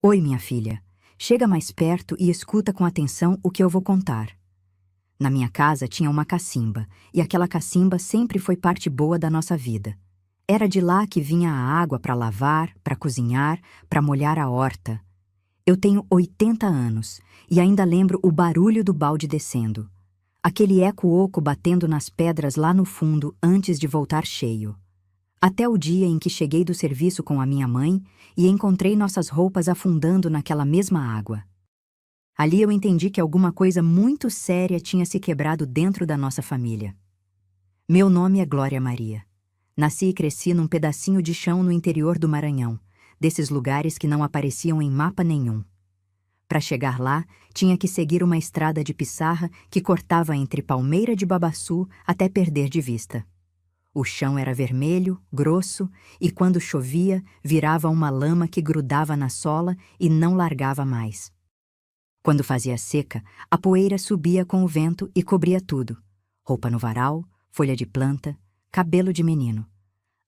Oi, minha filha. Chega mais perto e escuta com atenção o que eu vou contar. Na minha casa tinha uma cacimba, e aquela cacimba sempre foi parte boa da nossa vida. Era de lá que vinha a água para lavar, para cozinhar, para molhar a horta. Eu tenho 80 anos e ainda lembro o barulho do balde descendo. Aquele eco oco batendo nas pedras lá no fundo antes de voltar cheio. Até o dia em que cheguei do serviço com a minha mãe e encontrei nossas roupas afundando naquela mesma água. Ali eu entendi que alguma coisa muito séria tinha se quebrado dentro da nossa família. Meu nome é Glória Maria. Nasci e cresci num pedacinho de chão no interior do Maranhão, desses lugares que não apareciam em mapa nenhum. Para chegar lá, tinha que seguir uma estrada de pissarra que cortava entre Palmeira de Babaçu até perder de vista. O chão era vermelho, grosso, e quando chovia, virava uma lama que grudava na sola e não largava mais. Quando fazia seca, a poeira subia com o vento e cobria tudo. Roupa no varal, folha de planta, cabelo de menino.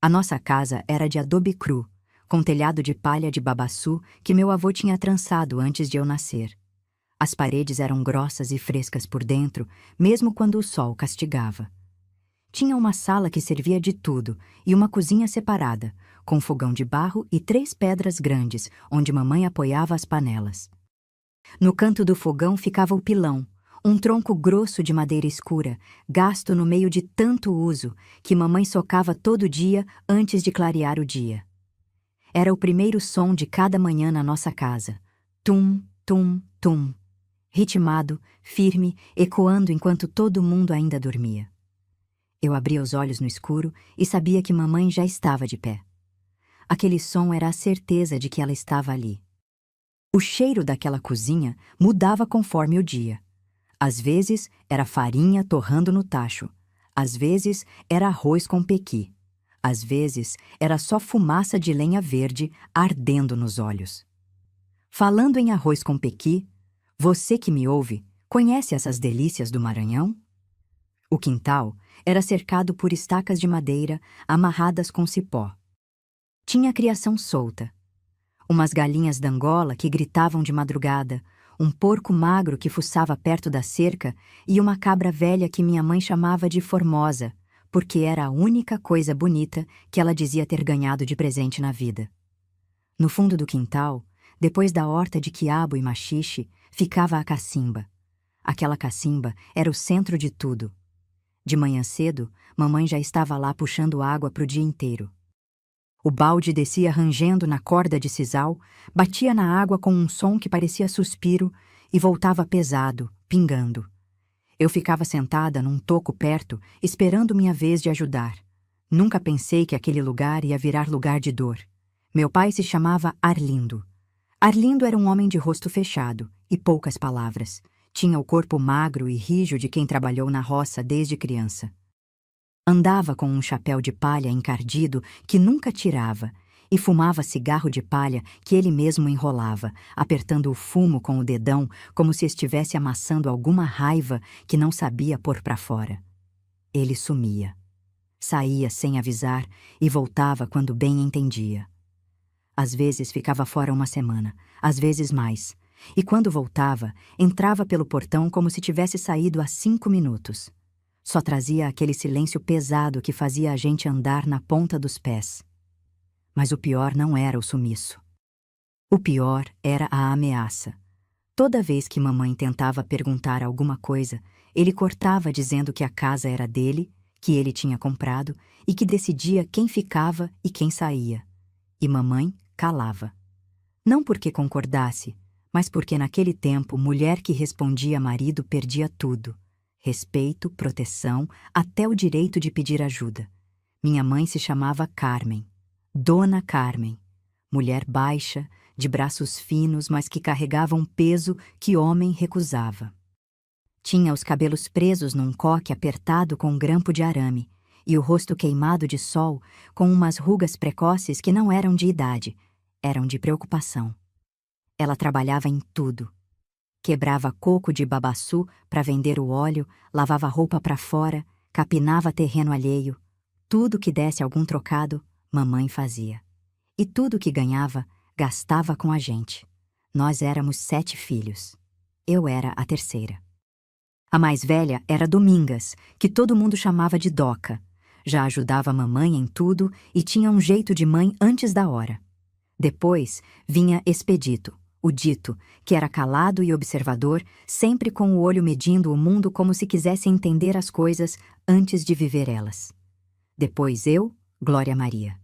A nossa casa era de adobe cru, com telhado de palha de babaçu que meu avô tinha trançado antes de eu nascer. As paredes eram grossas e frescas por dentro, mesmo quando o sol castigava. Tinha uma sala que servia de tudo e uma cozinha separada, com fogão de barro e 3 pedras grandes, onde mamãe apoiava as panelas. No canto do fogão ficava o pilão, um tronco grosso de madeira escura, gasto no meio de tanto uso, que mamãe socava todo dia antes de clarear o dia. Era o primeiro som de cada manhã na nossa casa. Tum, tum, tum. Ritmado, firme, ecoando enquanto todo mundo ainda dormia. Eu abria os olhos no escuro e sabia que mamãe já estava de pé. Aquele som era a certeza de que ela estava ali. O cheiro daquela cozinha mudava conforme o dia. Às vezes era farinha torrando no tacho. Às vezes era arroz com pequi. Às vezes era só fumaça de lenha verde ardendo nos olhos. Falando em arroz com pequi, você que me ouve, conhece essas delícias do Maranhão? O quintal era cercado por estacas de madeira amarradas com cipó. Tinha criação solta. Umas galinhas d'Angola que gritavam de madrugada, um porco magro que fuçava perto da cerca e uma cabra velha que minha mãe chamava de Formosa, porque era a única coisa bonita que ela dizia ter ganhado de presente na vida. No fundo do quintal, depois da horta de quiabo e maxixe, ficava a cacimba. Aquela cacimba era o centro de tudo. De manhã cedo, mamãe já estava lá puxando água para o dia inteiro. O balde descia rangendo na corda de sisal, batia na água com um som que parecia suspiro e voltava pesado, pingando. Eu ficava sentada num toco perto, esperando minha vez de ajudar. Nunca pensei que aquele lugar ia virar lugar de dor. Meu pai se chamava Arlindo. Arlindo era um homem de rosto fechado e poucas palavras. Tinha o corpo magro e rijo de quem trabalhou na roça desde criança. Andava com um chapéu de palha encardido que nunca tirava e fumava cigarro de palha que ele mesmo enrolava, apertando o fumo com o dedão como se estivesse amassando alguma raiva que não sabia pôr para fora. Ele sumia. Saía sem avisar e voltava quando bem entendia. Às vezes ficava fora uma semana, às vezes mais. E quando voltava, entrava pelo portão como se tivesse saído há 5 minutos. Só trazia aquele silêncio pesado que fazia a gente andar na ponta dos pés. Mas o pior não era o sumiço. O pior era a ameaça. Toda vez que mamãe tentava perguntar alguma coisa, ele cortava dizendo que a casa era dele, que ele tinha comprado e que decidia quem ficava e quem saía. E mamãe calava. Não porque concordasse, mas porque naquele tempo mulher que respondia marido perdia tudo. Respeito, proteção, até o direito de pedir ajuda. Minha mãe se chamava Carmen, Dona Carmen, mulher baixa, de braços finos, mas que carregava um peso que homem recusava. Tinha os cabelos presos num coque apertado com um grampo de arame e o rosto queimado de sol com umas rugas precoces que não eram de idade, eram de preocupação. Ela trabalhava em tudo. Quebrava coco de babaçu para vender o óleo, lavava roupa para fora, capinava terreno alheio. Tudo que desse algum trocado, mamãe fazia. E tudo que ganhava, gastava com a gente. Nós éramos 7 filhos. Eu era a terceira. A mais velha era Domingas, que todo mundo chamava de Doca. Já ajudava a mamãe em tudo e tinha um jeito de mãe antes da hora. Depois vinha Expedito, o dito, que era calado e observador, sempre com o olho medindo o mundo como se quisesse entender as coisas antes de viver elas. Depois eu, Glória Maria.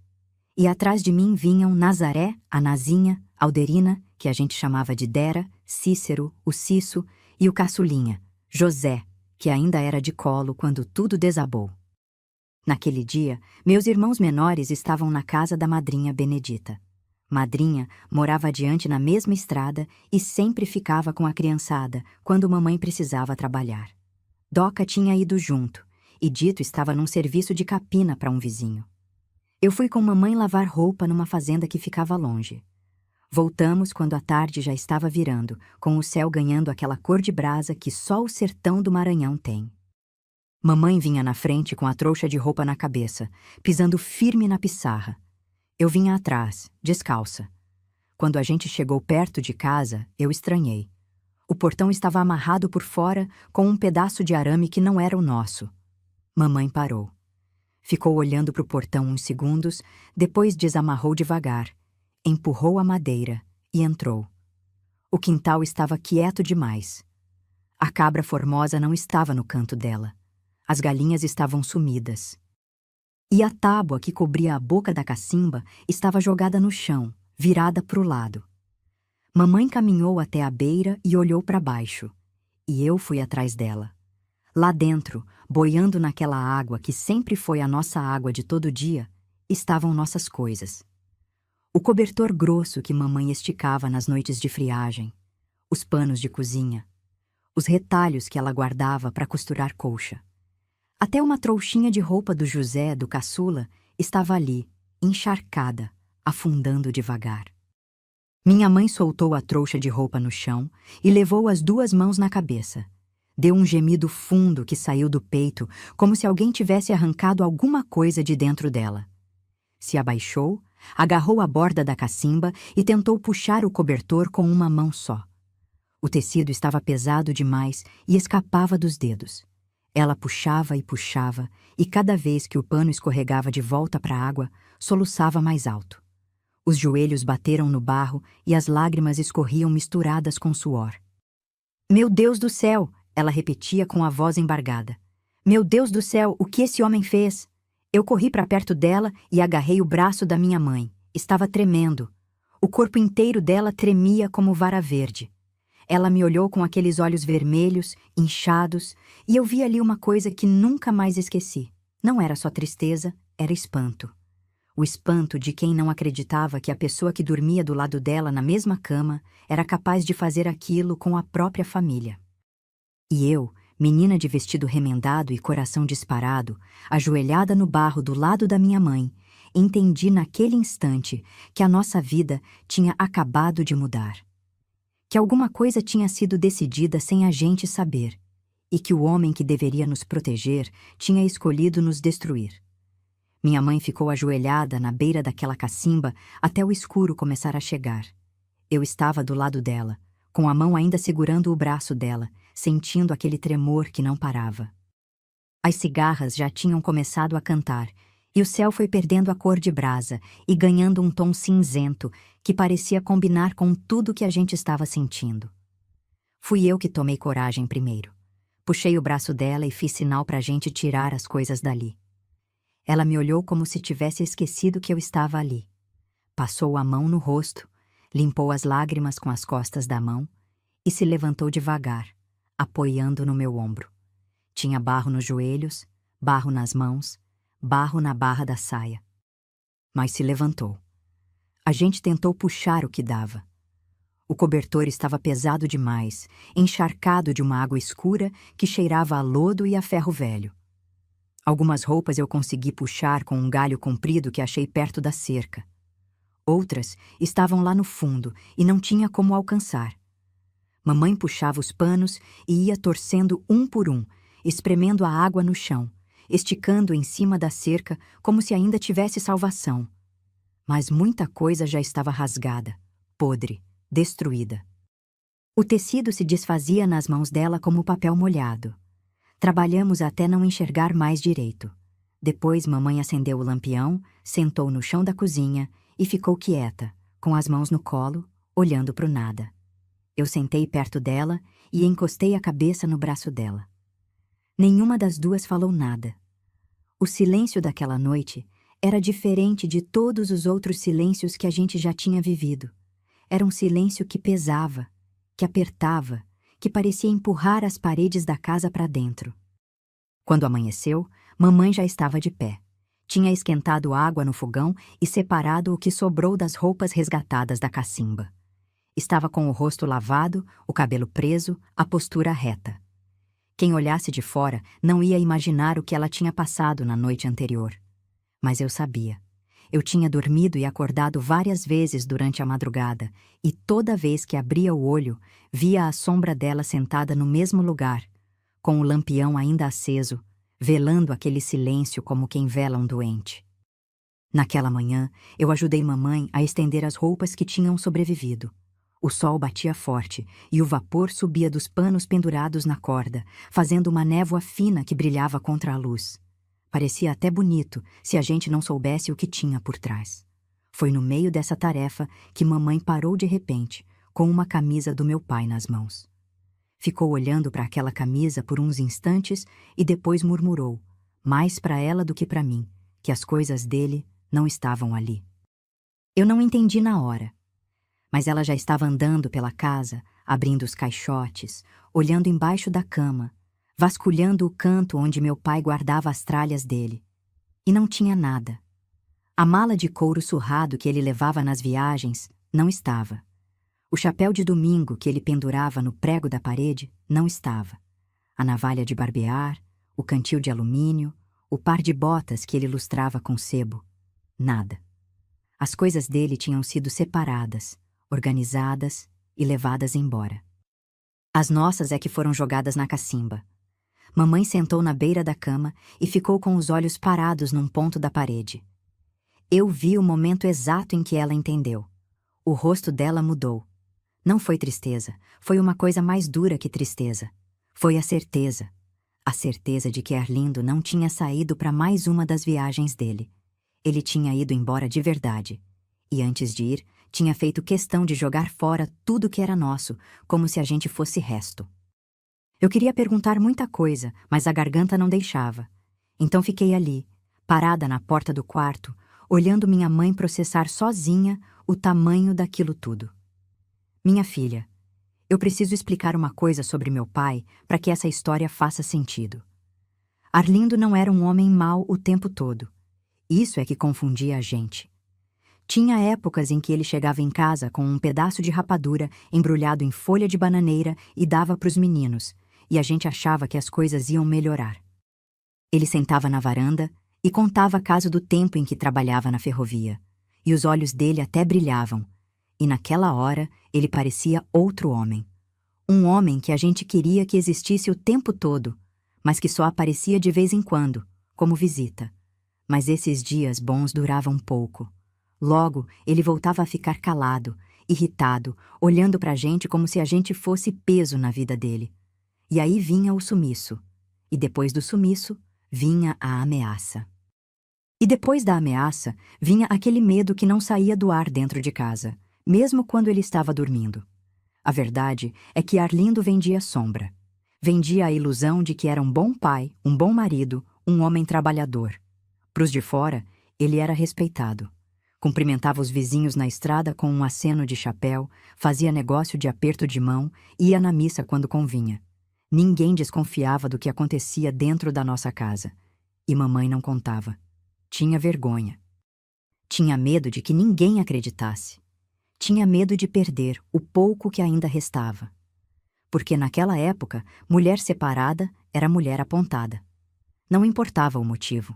E atrás de mim vinham Nazaré, a Nazinha, Alderina, que a gente chamava de Dera, Cícero, o Cisso, e o caçulinha, José, que ainda era de colo quando tudo desabou. Naquele dia, meus irmãos menores estavam na casa da madrinha Benedita. Madrinha morava adiante na mesma estrada e sempre ficava com a criançada quando mamãe precisava trabalhar. Doca tinha ido junto e Dito estava num serviço de capina para um vizinho. Eu fui com mamãe lavar roupa numa fazenda que ficava longe. Voltamos quando a tarde já estava virando, com o céu ganhando aquela cor de brasa que só o sertão do Maranhão tem. Mamãe vinha na frente com a trouxa de roupa na cabeça, pisando firme na pissarra. Eu vinha atrás, descalça. Quando a gente chegou perto de casa, eu estranhei. O portão estava amarrado por fora com um pedaço de arame que não era o nosso. Mamãe parou. Ficou olhando para o portão uns segundos, depois desamarrou devagar, empurrou a madeira e entrou. O quintal estava quieto demais. A cabra formosa não estava no canto dela. As galinhas estavam sumidas. E a tábua que cobria a boca da cacimba estava jogada no chão, virada para o lado. Mamãe caminhou até a beira e olhou para baixo. E eu fui atrás dela. Lá dentro, boiando naquela água que sempre foi a nossa água de todo dia, estavam nossas coisas. O cobertor grosso que mamãe esticava nas noites de friagem, os panos de cozinha, os retalhos que ela guardava para costurar colcha. Até uma trouxinha de roupa do José, do caçula, estava ali, encharcada, afundando devagar. Minha mãe soltou a trouxa de roupa no chão e levou as 2 mãos na cabeça. Deu um gemido fundo que saiu do peito, como se alguém tivesse arrancado alguma coisa de dentro dela. Se abaixou, agarrou a borda da cacimba e tentou puxar o cobertor com uma mão só. O tecido estava pesado demais e escapava dos dedos. Ela puxava e cada vez que o pano escorregava de volta para a água, soluçava mais alto. Os joelhos bateram no barro e as lágrimas escorriam misturadas com suor. "Meu Deus do céu!" ela repetia com a voz embargada. "Meu Deus do céu, o que esse homem fez?" Eu corri para perto dela e agarrei o braço da minha mãe. Estava tremendo. O corpo inteiro dela tremia como vara verde. Ela me olhou com aqueles olhos vermelhos, inchados, e eu vi ali uma coisa que nunca mais esqueci. Não era só tristeza, era espanto. O espanto de quem não acreditava que a pessoa que dormia do lado dela na mesma cama era capaz de fazer aquilo com a própria família. E eu, menina de vestido remendado e coração disparado, ajoelhada no barro do lado da minha mãe, entendi naquele instante que a nossa vida tinha acabado de mudar. Que alguma coisa tinha sido decidida sem a gente saber, e que o homem que deveria nos proteger tinha escolhido nos destruir. Minha mãe ficou ajoelhada na beira daquela cacimba até o escuro começar a chegar. Eu estava do lado dela, com a mão ainda segurando o braço dela, sentindo aquele tremor que não parava. As cigarras já tinham começado a cantar, e o céu foi perdendo a cor de brasa e ganhando um tom cinzento que parecia combinar com tudo que a gente estava sentindo. Fui eu que tomei coragem primeiro. Puxei o braço dela e fiz sinal para a gente tirar as coisas dali. Ela me olhou como se tivesse esquecido que eu estava ali. Passou a mão no rosto, limpou as lágrimas com as costas da mão e se levantou devagar, apoiando no meu ombro. Tinha barro nos joelhos, barro nas mãos, barro na barra da saia. Mas se levantou. A gente tentou puxar o que dava. O cobertor estava pesado demais, encharcado de uma água escura que cheirava a lodo e a ferro velho. Algumas roupas eu consegui puxar com um galho comprido que achei perto da cerca. Outras estavam lá no fundo e não tinha como alcançar. Mamãe puxava os panos e ia torcendo um por um, espremendo a água no chão, esticando em cima da cerca como se ainda tivesse salvação. Mas muita coisa já estava rasgada, podre, destruída. O tecido se desfazia nas mãos dela como papel molhado. Trabalhamos até não enxergar mais direito. Depois mamãe acendeu o lampião, sentou no chão da cozinha e ficou quieta, com as mãos no colo, olhando para o nada. Eu sentei perto dela e encostei a cabeça no braço dela. Nenhuma das duas falou nada. O silêncio daquela noite era diferente de todos os outros silêncios que a gente já tinha vivido. Era um silêncio que pesava, que apertava, que parecia empurrar as paredes da casa para dentro. Quando amanheceu, mamãe já estava de pé. Tinha esquentado água no fogão e separado o que sobrou das roupas resgatadas da cacimba. Estava com o rosto lavado, o cabelo preso, a postura reta. Quem olhasse de fora não ia imaginar o que ela tinha passado na noite anterior. Mas eu sabia. Eu tinha dormido e acordado várias vezes durante a madrugada, e toda vez que abria o olho, via a sombra dela sentada no mesmo lugar, com o lampião ainda aceso, velando aquele silêncio como quem vela um doente. Naquela manhã, eu ajudei mamãe a estender as roupas que tinham sobrevivido. O sol batia forte e o vapor subia dos panos pendurados na corda, fazendo uma névoa fina que brilhava contra a luz. Parecia até bonito se a gente não soubesse o que tinha por trás. Foi no meio dessa tarefa que mamãe parou de repente, com uma camisa do meu pai nas mãos. Ficou olhando para aquela camisa por uns instantes e depois murmurou, mais para ela do que para mim, que as coisas dele não estavam ali. Eu não entendi na hora, mas ela já estava andando pela casa, abrindo os caixotes, olhando embaixo da cama, vasculhando o canto onde meu pai guardava as tralhas dele. E não tinha nada. A mala de couro surrado que ele levava nas viagens não estava. O chapéu de domingo que ele pendurava no prego da parede não estava. A navalha de barbear, o cantil de alumínio, o par de botas que ele lustrava com sebo. Nada. As coisas dele tinham sido separadas, organizadas e levadas embora. As nossas é que foram jogadas na cacimba. Mamãe sentou na beira da cama e ficou com os olhos parados num ponto da parede. Eu vi o momento exato em que ela entendeu. O rosto dela mudou. Não foi tristeza, foi uma coisa mais dura que tristeza. Foi a certeza. A certeza de que Arlindo não tinha saído para mais uma das viagens dele. Ele tinha ido embora de verdade. E antes de ir, tinha feito questão de jogar fora tudo que era nosso, como se a gente fosse resto. Eu queria perguntar muita coisa, mas a garganta não deixava. Então fiquei ali, parada na porta do quarto, olhando minha mãe processar sozinha o tamanho daquilo tudo. Minha filha, eu preciso explicar uma coisa sobre meu pai para que essa história faça sentido. Arlindo não era um homem mau o tempo todo. Isso é que confundia a gente. Tinha épocas em que ele chegava em casa com um pedaço de rapadura embrulhado em folha de bananeira e dava para os meninos, e a gente achava que as coisas iam melhorar. Ele sentava na varanda e contava caso do tempo em que trabalhava na ferrovia, e os olhos dele até brilhavam, e naquela hora ele parecia outro homem. Um homem que a gente queria que existisse o tempo todo, mas que só aparecia de vez em quando, como visita. Mas esses dias bons duravam pouco. Logo, ele voltava a ficar calado, irritado, olhando para a gente como se a gente fosse peso na vida dele. E aí vinha o sumiço. E depois do sumiço, vinha a ameaça. E depois da ameaça, vinha aquele medo que não saía do ar dentro de casa, mesmo quando ele estava dormindo. A verdade é que Arlindo vendia sombra. Vendia a ilusão de que era um bom pai, um bom marido, um homem trabalhador. Pros de fora, ele era respeitado. Cumprimentava os vizinhos na estrada com um aceno de chapéu, fazia negócio de aperto de mão e ia na missa quando convinha. Ninguém desconfiava do que acontecia dentro da nossa casa. E mamãe não contava. Tinha vergonha. Tinha medo de que ninguém acreditasse. Tinha medo de perder o pouco que ainda restava. Porque naquela época, mulher separada era mulher apontada. Não importava o motivo.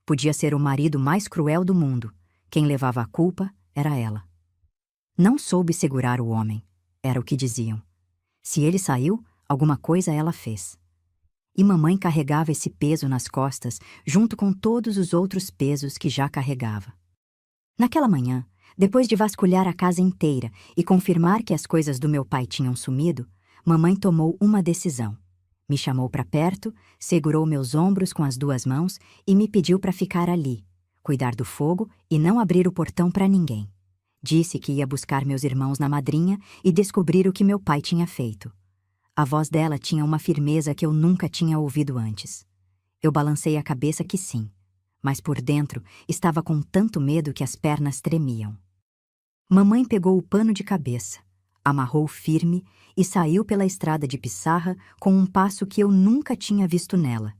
Podia ser o marido mais cruel do mundo. Quem levava a culpa era ela. Não soube segurar o homem, era o que diziam. Se ele saiu, alguma coisa ela fez. E mamãe carregava esse peso nas costas, junto com todos os outros pesos que já carregava. Naquela manhã, Depois de vasculhar a casa inteira e confirmar que as coisas do meu pai tinham sumido, mamãe tomou uma decisão. Me chamou para perto, segurou meus ombros com as duas mãos e me pediu para ficar ali, cuidar do fogo e não abrir o portão para ninguém. Disse que ia buscar meus irmãos na madrinha e descobrir o que meu pai tinha feito. A voz dela tinha uma firmeza que eu nunca tinha ouvido antes. Eu balancei a cabeça que sim, mas por dentro estava com tanto medo que as pernas tremiam. Mamãe pegou o pano de cabeça, amarrou firme e saiu pela estrada de pissarra com um passo que eu nunca tinha visto nela.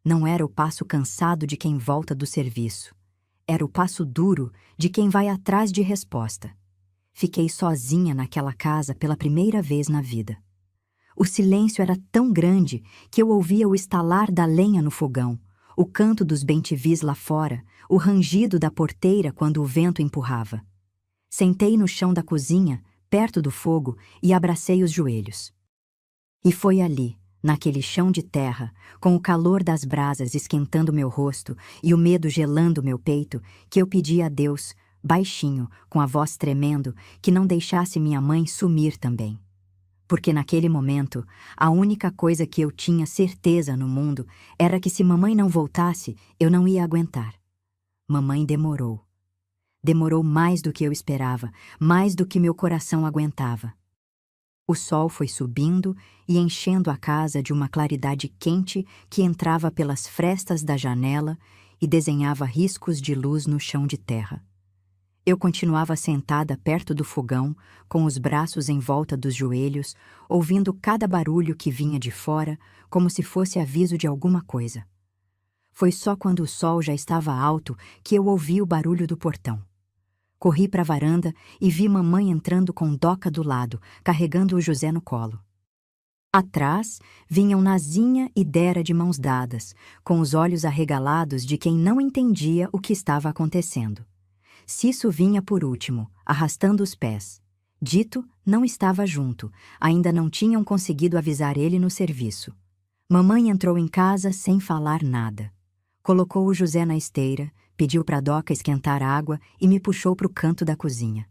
Não era o passo cansado de quem volta do serviço. Era o passo duro de quem vai atrás de resposta. Fiquei sozinha naquela casa pela primeira vez na vida. O silêncio era tão grande que eu ouvia o estalar da lenha no fogão, o canto dos bem-te-vis lá fora, o rangido da porteira quando o vento empurrava. Sentei no chão da cozinha, perto do fogo, e abracei os joelhos. E foi ali, naquele chão de terra, com o calor das brasas esquentando meu rosto e o medo gelando meu peito, que eu pedi a Deus, baixinho, com a voz tremendo, que não deixasse minha mãe sumir também. Porque naquele momento, a única coisa que eu tinha certeza no mundo era que se mamãe não voltasse, eu não ia aguentar. Mamãe demorou. Demorou mais do que eu esperava, mais do que meu coração aguentava. O sol foi subindo e enchendo a casa de uma claridade quente que entrava pelas frestas da janela e desenhava riscos de luz no chão de terra. Eu continuava sentada perto do fogão, com os braços em volta dos joelhos, ouvindo cada barulho que vinha de fora, como se fosse aviso de alguma coisa. Foi só quando o sol já estava alto que eu ouvi o barulho do portão. Corri para a varanda e vi mamãe entrando com Doca do lado, carregando o José no colo. Atrás, vinham Nazinha e Dera de mãos dadas, com os olhos arregalados de quem não entendia o que estava acontecendo. Cisso vinha por último, arrastando os pés. Dito não estava junto, ainda não tinham conseguido avisar ele no serviço. Mamãe entrou em casa sem falar nada. Colocou o José na esteira, pediu para Doca esquentar água e me puxou para o canto da cozinha.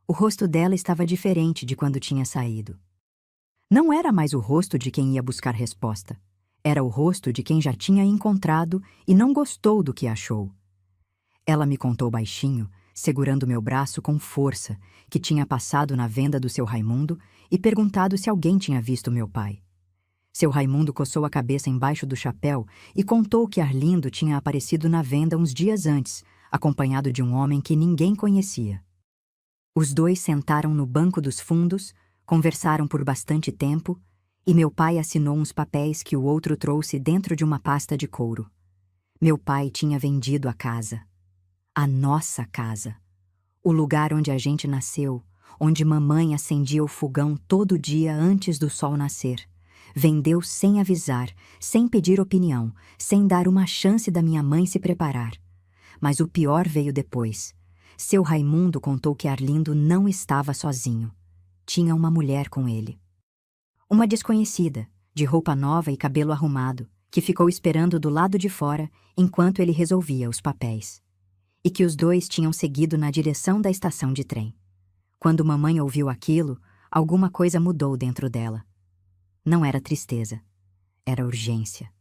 O rosto dela estava diferente de quando tinha saído. Não era mais o rosto de quem ia buscar resposta. Era o rosto de quem já tinha encontrado e não gostou do que achou. Ela me contou baixinho, segurando meu braço com força, que tinha passado na venda do seu Raimundo e perguntado se alguém tinha visto meu pai. Seu Raimundo coçou a cabeça embaixo do chapéu e contou que Arlindo tinha aparecido na venda uns dias antes, acompanhado de um homem que ninguém conhecia. Os dois sentaram no banco dos fundos, conversaram por bastante tempo, e meu pai assinou uns papéis que o outro trouxe dentro de uma pasta de couro. Meu pai tinha vendido a casa. A nossa casa. O lugar onde a gente nasceu, onde mamãe acendia o fogão todo dia antes do sol nascer. Vendeu sem avisar, sem pedir opinião, sem dar uma chance da minha mãe se preparar. Mas o pior veio depois. Seu Raimundo contou que Arlindo não estava sozinho. Tinha uma mulher com ele. Uma desconhecida, de roupa nova e cabelo arrumado, que ficou esperando do lado de fora enquanto ele resolvia os papéis. E que os dois tinham seguido na direção da estação de trem. Quando mamãe ouviu aquilo, alguma coisa mudou dentro dela. Não era tristeza, era urgência.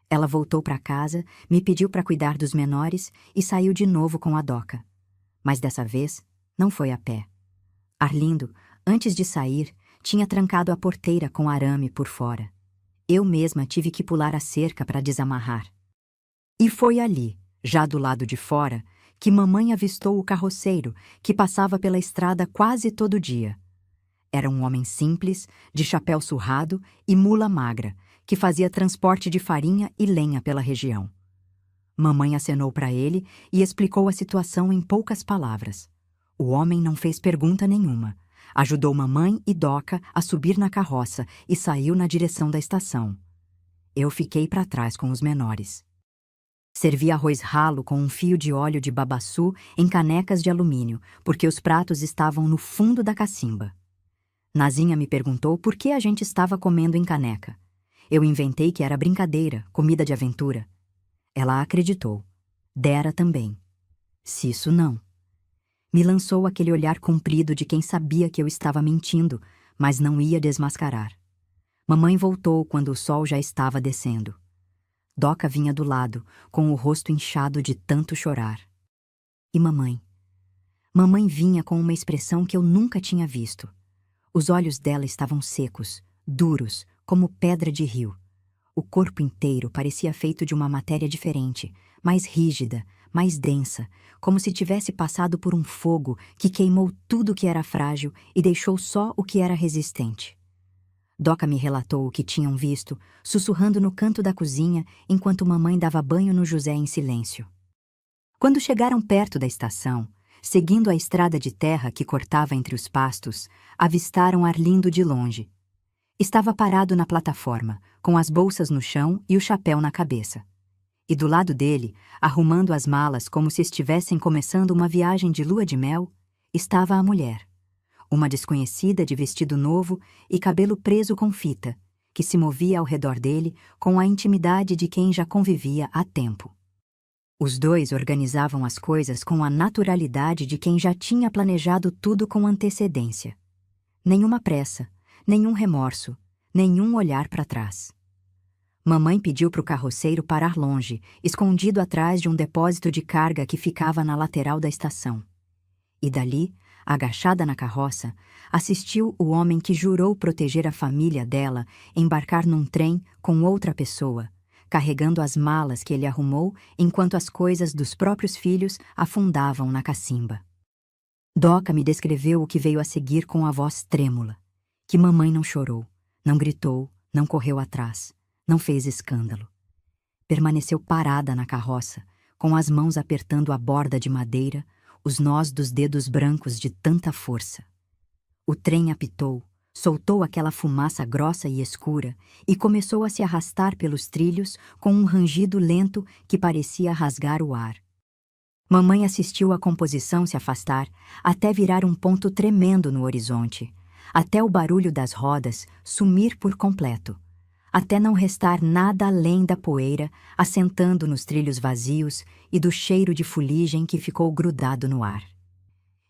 Ela voltou para casa, me pediu para cuidar dos menores e saiu de novo com a Doca. Mas dessa vez, não foi a pé. Arlindo, antes de sair, tinha trancado a porteira com arame por fora. Eu mesma tive que pular a cerca para desamarrar. E foi ali, já do lado de fora, que mamãe avistou o carroceiro, que passava pela estrada quase todo dia. Era um homem simples, de chapéu surrado e mula magra, que fazia transporte de farinha e lenha pela região. Mamãe acenou para ele e explicou a situação em poucas palavras. O homem não fez pergunta nenhuma. Ajudou mamãe e Doca a subir na carroça e saiu na direção da estação. Eu fiquei para trás com os menores. Servi arroz ralo com um fio de óleo de babaçu em canecas de alumínio, porque os pratos estavam no fundo da cacimba. Nazinha me perguntou por que a gente estava comendo em caneca. Eu inventei que era brincadeira, comida de aventura. Ela acreditou. Dera também. Cisso não. Me lançou aquele olhar comprido de quem sabia que eu estava mentindo, mas não ia desmascarar. Mamãe voltou quando o sol já estava descendo. Doca vinha do lado, com o rosto inchado de tanto chorar. E mamãe? Mamãe vinha com uma expressão que eu nunca tinha visto. Os olhos dela estavam secos, duros, como pedra de rio. O corpo inteiro parecia feito de uma matéria diferente, mais rígida, mais densa, como se tivesse passado por um fogo que queimou tudo que era frágil e deixou só o que era resistente. Doca me relatou o que tinham visto, sussurrando no canto da cozinha enquanto mamãe dava banho no José em silêncio. Quando chegaram perto da estação, seguindo a estrada de terra que cortava entre os pastos, avistaram Arlindo de longe. Estava parado na plataforma, com as bolsas no chão e o chapéu na cabeça. E do lado dele, arrumando as malas como se estivessem começando uma viagem de lua de mel, estava a mulher. Uma desconhecida de vestido novo e cabelo preso com fita, que se movia ao redor dele com a intimidade de quem já convivia há tempo. Os dois organizavam as coisas com a naturalidade de quem já tinha planejado tudo com antecedência. Nenhuma pressa, nenhum remorso, nenhum olhar para trás. Mamãe pediu para o carroceiro parar longe, escondido atrás de um depósito de carga que ficava na lateral da estação. E dali, agachada na carroça, assistiu o homem que jurou proteger a família dela embarcar num trem com outra pessoa, carregando as malas que ele arrumou enquanto as coisas dos próprios filhos afundavam na cacimba. Doca me descreveu o que veio a seguir com a voz trêmula. Que mamãe não chorou, não gritou, não correu atrás, não fez escândalo. Permaneceu parada na carroça, com as mãos apertando a borda de madeira, os nós dos dedos brancos de tanta força. O trem apitou, soltou aquela fumaça grossa e escura e começou a se arrastar pelos trilhos com um rangido lento que parecia rasgar o ar. Mamãe assistiu a composição se afastar até virar um ponto tremendo no horizonte, até o barulho das rodas sumir por completo, até não restar nada além da poeira assentando nos trilhos vazios e do cheiro de fuligem que ficou grudado no ar.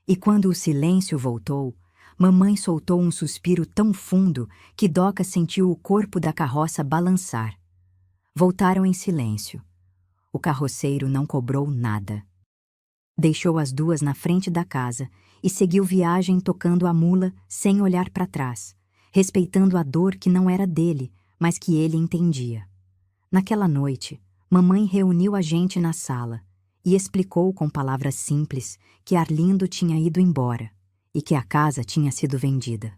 E quando o silêncio voltou, mamãe soltou um suspiro tão fundo que Doca sentiu o corpo da carroça balançar. Voltaram em silêncio. O carroceiro não cobrou nada. Deixou as duas na frente da casa e seguiu viagem tocando a mula sem olhar para trás, respeitando a dor que não era dele, mas que ele entendia. Naquela noite, mamãe reuniu a gente na sala e explicou com palavras simples que Arlindo tinha ido embora e que a casa tinha sido vendida,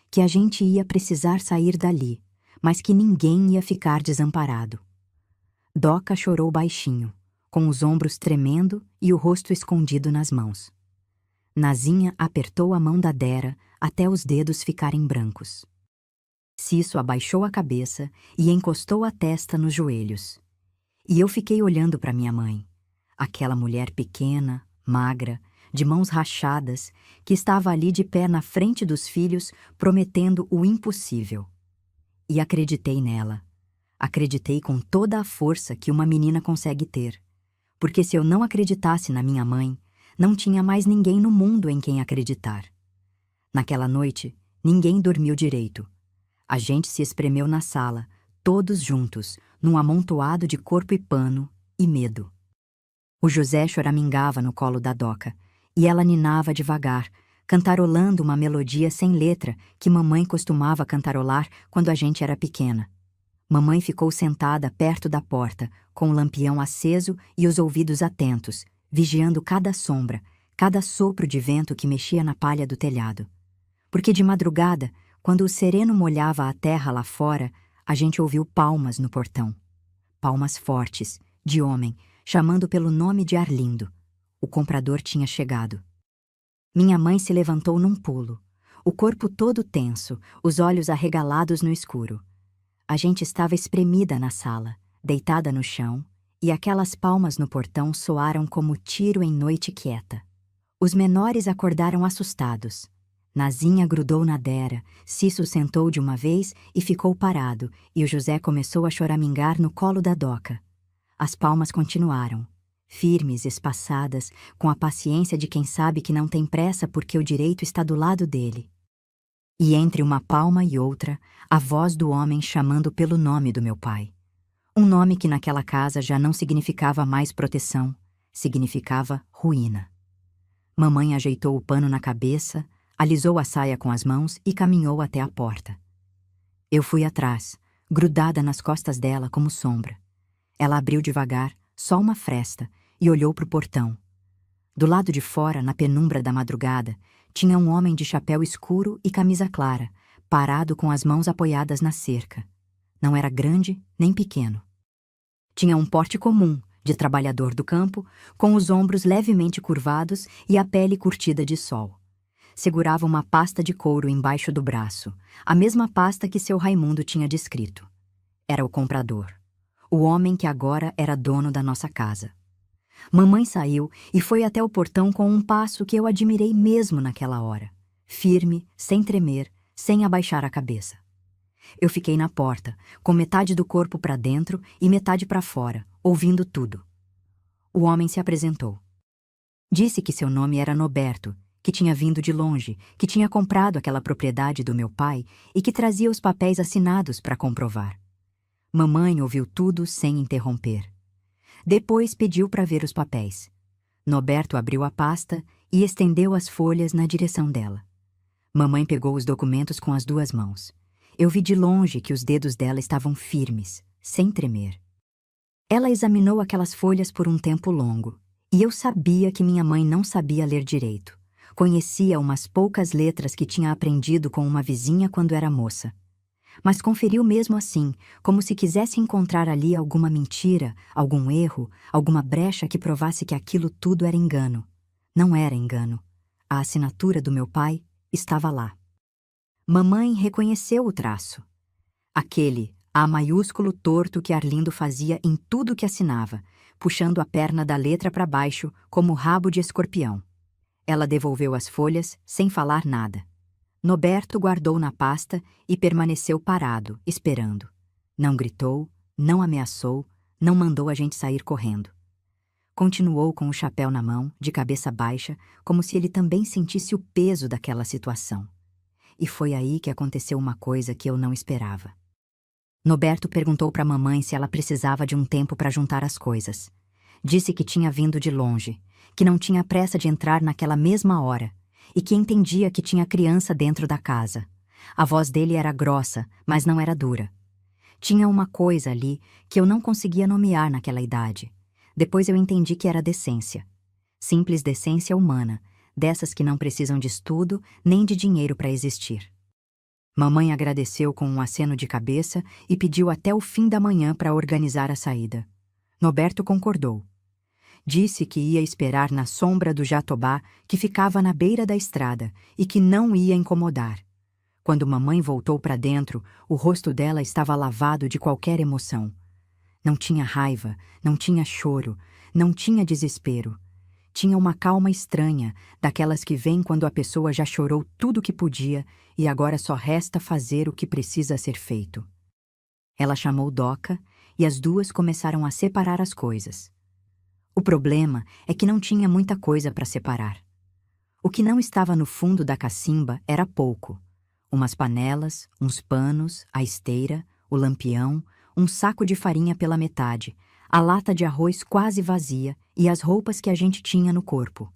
que a gente ia precisar sair dali, mas que ninguém ia ficar desamparado. Doca chorou baixinho, com os ombros tremendo e o rosto escondido nas mãos. Nazinha apertou a mão da Dera até os dedos ficarem brancos. Cisso abaixou a cabeça e encostou a testa nos joelhos. E eu fiquei olhando para minha mãe, aquela mulher pequena, magra, de mãos rachadas, que estava ali de pé na frente dos filhos, prometendo o impossível. E acreditei nela. Acreditei com toda a força que uma menina consegue ter. Porque se eu não acreditasse na minha mãe, não tinha mais ninguém no mundo em quem acreditar. Naquela noite, ninguém dormiu direito. A gente se espremeu na sala, todos juntos, num amontoado de corpo e pano e medo. O José choramingava no colo da Doca, e ela ninava devagar, cantarolando uma melodia sem letra que mamãe costumava cantarolar quando a gente era pequena. Mamãe ficou sentada perto da porta, com o lampião aceso e os ouvidos atentos, vigiando cada sombra, cada sopro de vento que mexia na palha do telhado. Porque de madrugada, quando o sereno molhava a terra lá fora, a gente ouviu palmas no portão. Palmas fortes, de homem, chamando pelo nome de Arlindo. O comprador tinha chegado. Minha mãe se levantou num pulo, o corpo todo tenso, os olhos arregalados no escuro. A gente estava espremida na sala, deitada no chão, e aquelas palmas no portão soaram como tiro em noite quieta. Os menores acordaram assustados. Nazinha grudou na Dera, Cisso sentou de uma vez e ficou parado, e o José começou a choramingar no colo da Doca. As palmas continuaram. firmes, espaçadas, com a paciência de quem sabe que não tem pressa porque o direito está do lado dele. E entre uma palma e outra, a voz do homem chamando pelo nome do meu pai. Um nome que naquela casa já não significava mais proteção, significava ruína. Mamãe ajeitou o pano na cabeça, alisou a saia com as mãos e caminhou até a porta. Eu fui atrás, grudada nas costas dela como sombra. Ela abriu devagar, só uma fresta, e olhou para o portão. Do lado de fora, na penumbra da madrugada, tinha um homem de chapéu escuro e camisa clara, parado com as mãos apoiadas na cerca. Não era grande nem pequeno. Tinha um porte comum, de trabalhador do campo, com os ombros levemente curvados e a pele curtida de sol. Segurava uma pasta de couro embaixo do braço, a mesma pasta que seu Raimundo tinha descrito. Era o comprador, o homem que agora era dono da nossa casa. Mamãe saiu e foi até o portão com um passo que eu admirei mesmo naquela hora. Firme, sem tremer, sem abaixar a cabeça. Eu fiquei na porta, com metade do corpo para dentro e metade para fora, ouvindo tudo. O homem se apresentou. Disse que seu nome era Noberto, que tinha vindo de longe, que tinha comprado aquela propriedade do meu pai e que trazia os papéis assinados para comprovar. Mamãe ouviu tudo sem interromper. Depois pediu para ver os papéis. Noberto abriu a pasta e estendeu as folhas na direção dela. Mamãe pegou os documentos com as duas mãos. Eu vi de longe que os dedos dela estavam firmes, sem tremer. Ela examinou aquelas folhas por um tempo longo, e eu sabia que minha mãe não sabia ler direito. Conhecia umas poucas letras que tinha aprendido com uma vizinha quando era moça. Mas conferiu mesmo assim, como se quisesse encontrar ali alguma mentira, algum erro, alguma brecha que provasse que aquilo tudo era engano. Não era engano. A assinatura do meu pai estava lá. Mamãe reconheceu o traço. Aquele A maiúsculo torto que Arlindo fazia em tudo que assinava, puxando a perna da letra para baixo como rabo de escorpião. Ela devolveu as folhas sem falar nada. Noberto guardou na pasta e permaneceu parado, esperando. Não gritou, não ameaçou, não mandou a gente sair correndo. Continuou com o chapéu na mão, de cabeça baixa, como se ele também sentisse o peso daquela situação. E foi aí que aconteceu uma coisa que eu não esperava. Noberto perguntou para a mamãe se ela precisava de um tempo para juntar as coisas. Disse que tinha vindo de longe, que não tinha pressa de entrar naquela mesma hora, e que entendia que tinha criança dentro da casa. A voz dele era grossa, mas não era dura. Tinha uma coisa ali que eu não conseguia nomear naquela idade. Depois eu entendi que era decência. Simples decência humana, dessas que não precisam de estudo nem de dinheiro para existir. Mamãe agradeceu com um aceno de cabeça e pediu até o fim da manhã para organizar a saída. Noberto concordou. Disse que ia esperar na sombra do jatobá que ficava na beira da estrada e que não ia incomodar. Quando mamãe voltou para dentro, o rosto dela estava lavado de qualquer emoção. Não tinha raiva, não tinha choro, não tinha desespero. Tinha uma calma estranha, daquelas que vêm quando a pessoa já chorou tudo o que podia e agora só resta fazer o que precisa ser feito. Ela chamou Doca e as duas começaram a separar as coisas. O problema é que não tinha muita coisa para separar. O que não estava no fundo da cacimba era pouco. Umas panelas, uns panos, a esteira, o lampião, um saco de farinha pela metade, a lata de arroz quase vazia e as roupas que a gente tinha no corpo.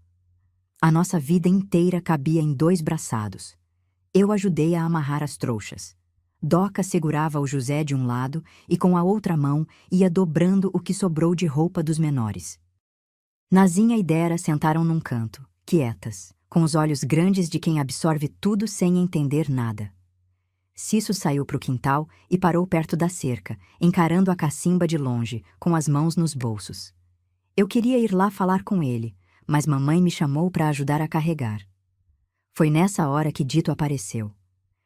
A nossa vida inteira cabia em 2 braçados. Eu ajudei a amarrar as trouxas. Doca segurava o José de um lado e com a outra mão ia dobrando o que sobrou de roupa dos menores. Nazinha e Dera sentaram num canto, quietas, com os olhos grandes de quem absorve tudo sem entender nada. Cisso saiu para o quintal e parou perto da cerca, encarando a cacimba de longe, com as mãos nos bolsos. Eu queria ir lá falar com ele, mas mamãe me chamou para ajudar a carregar. Foi nessa hora que Dito apareceu.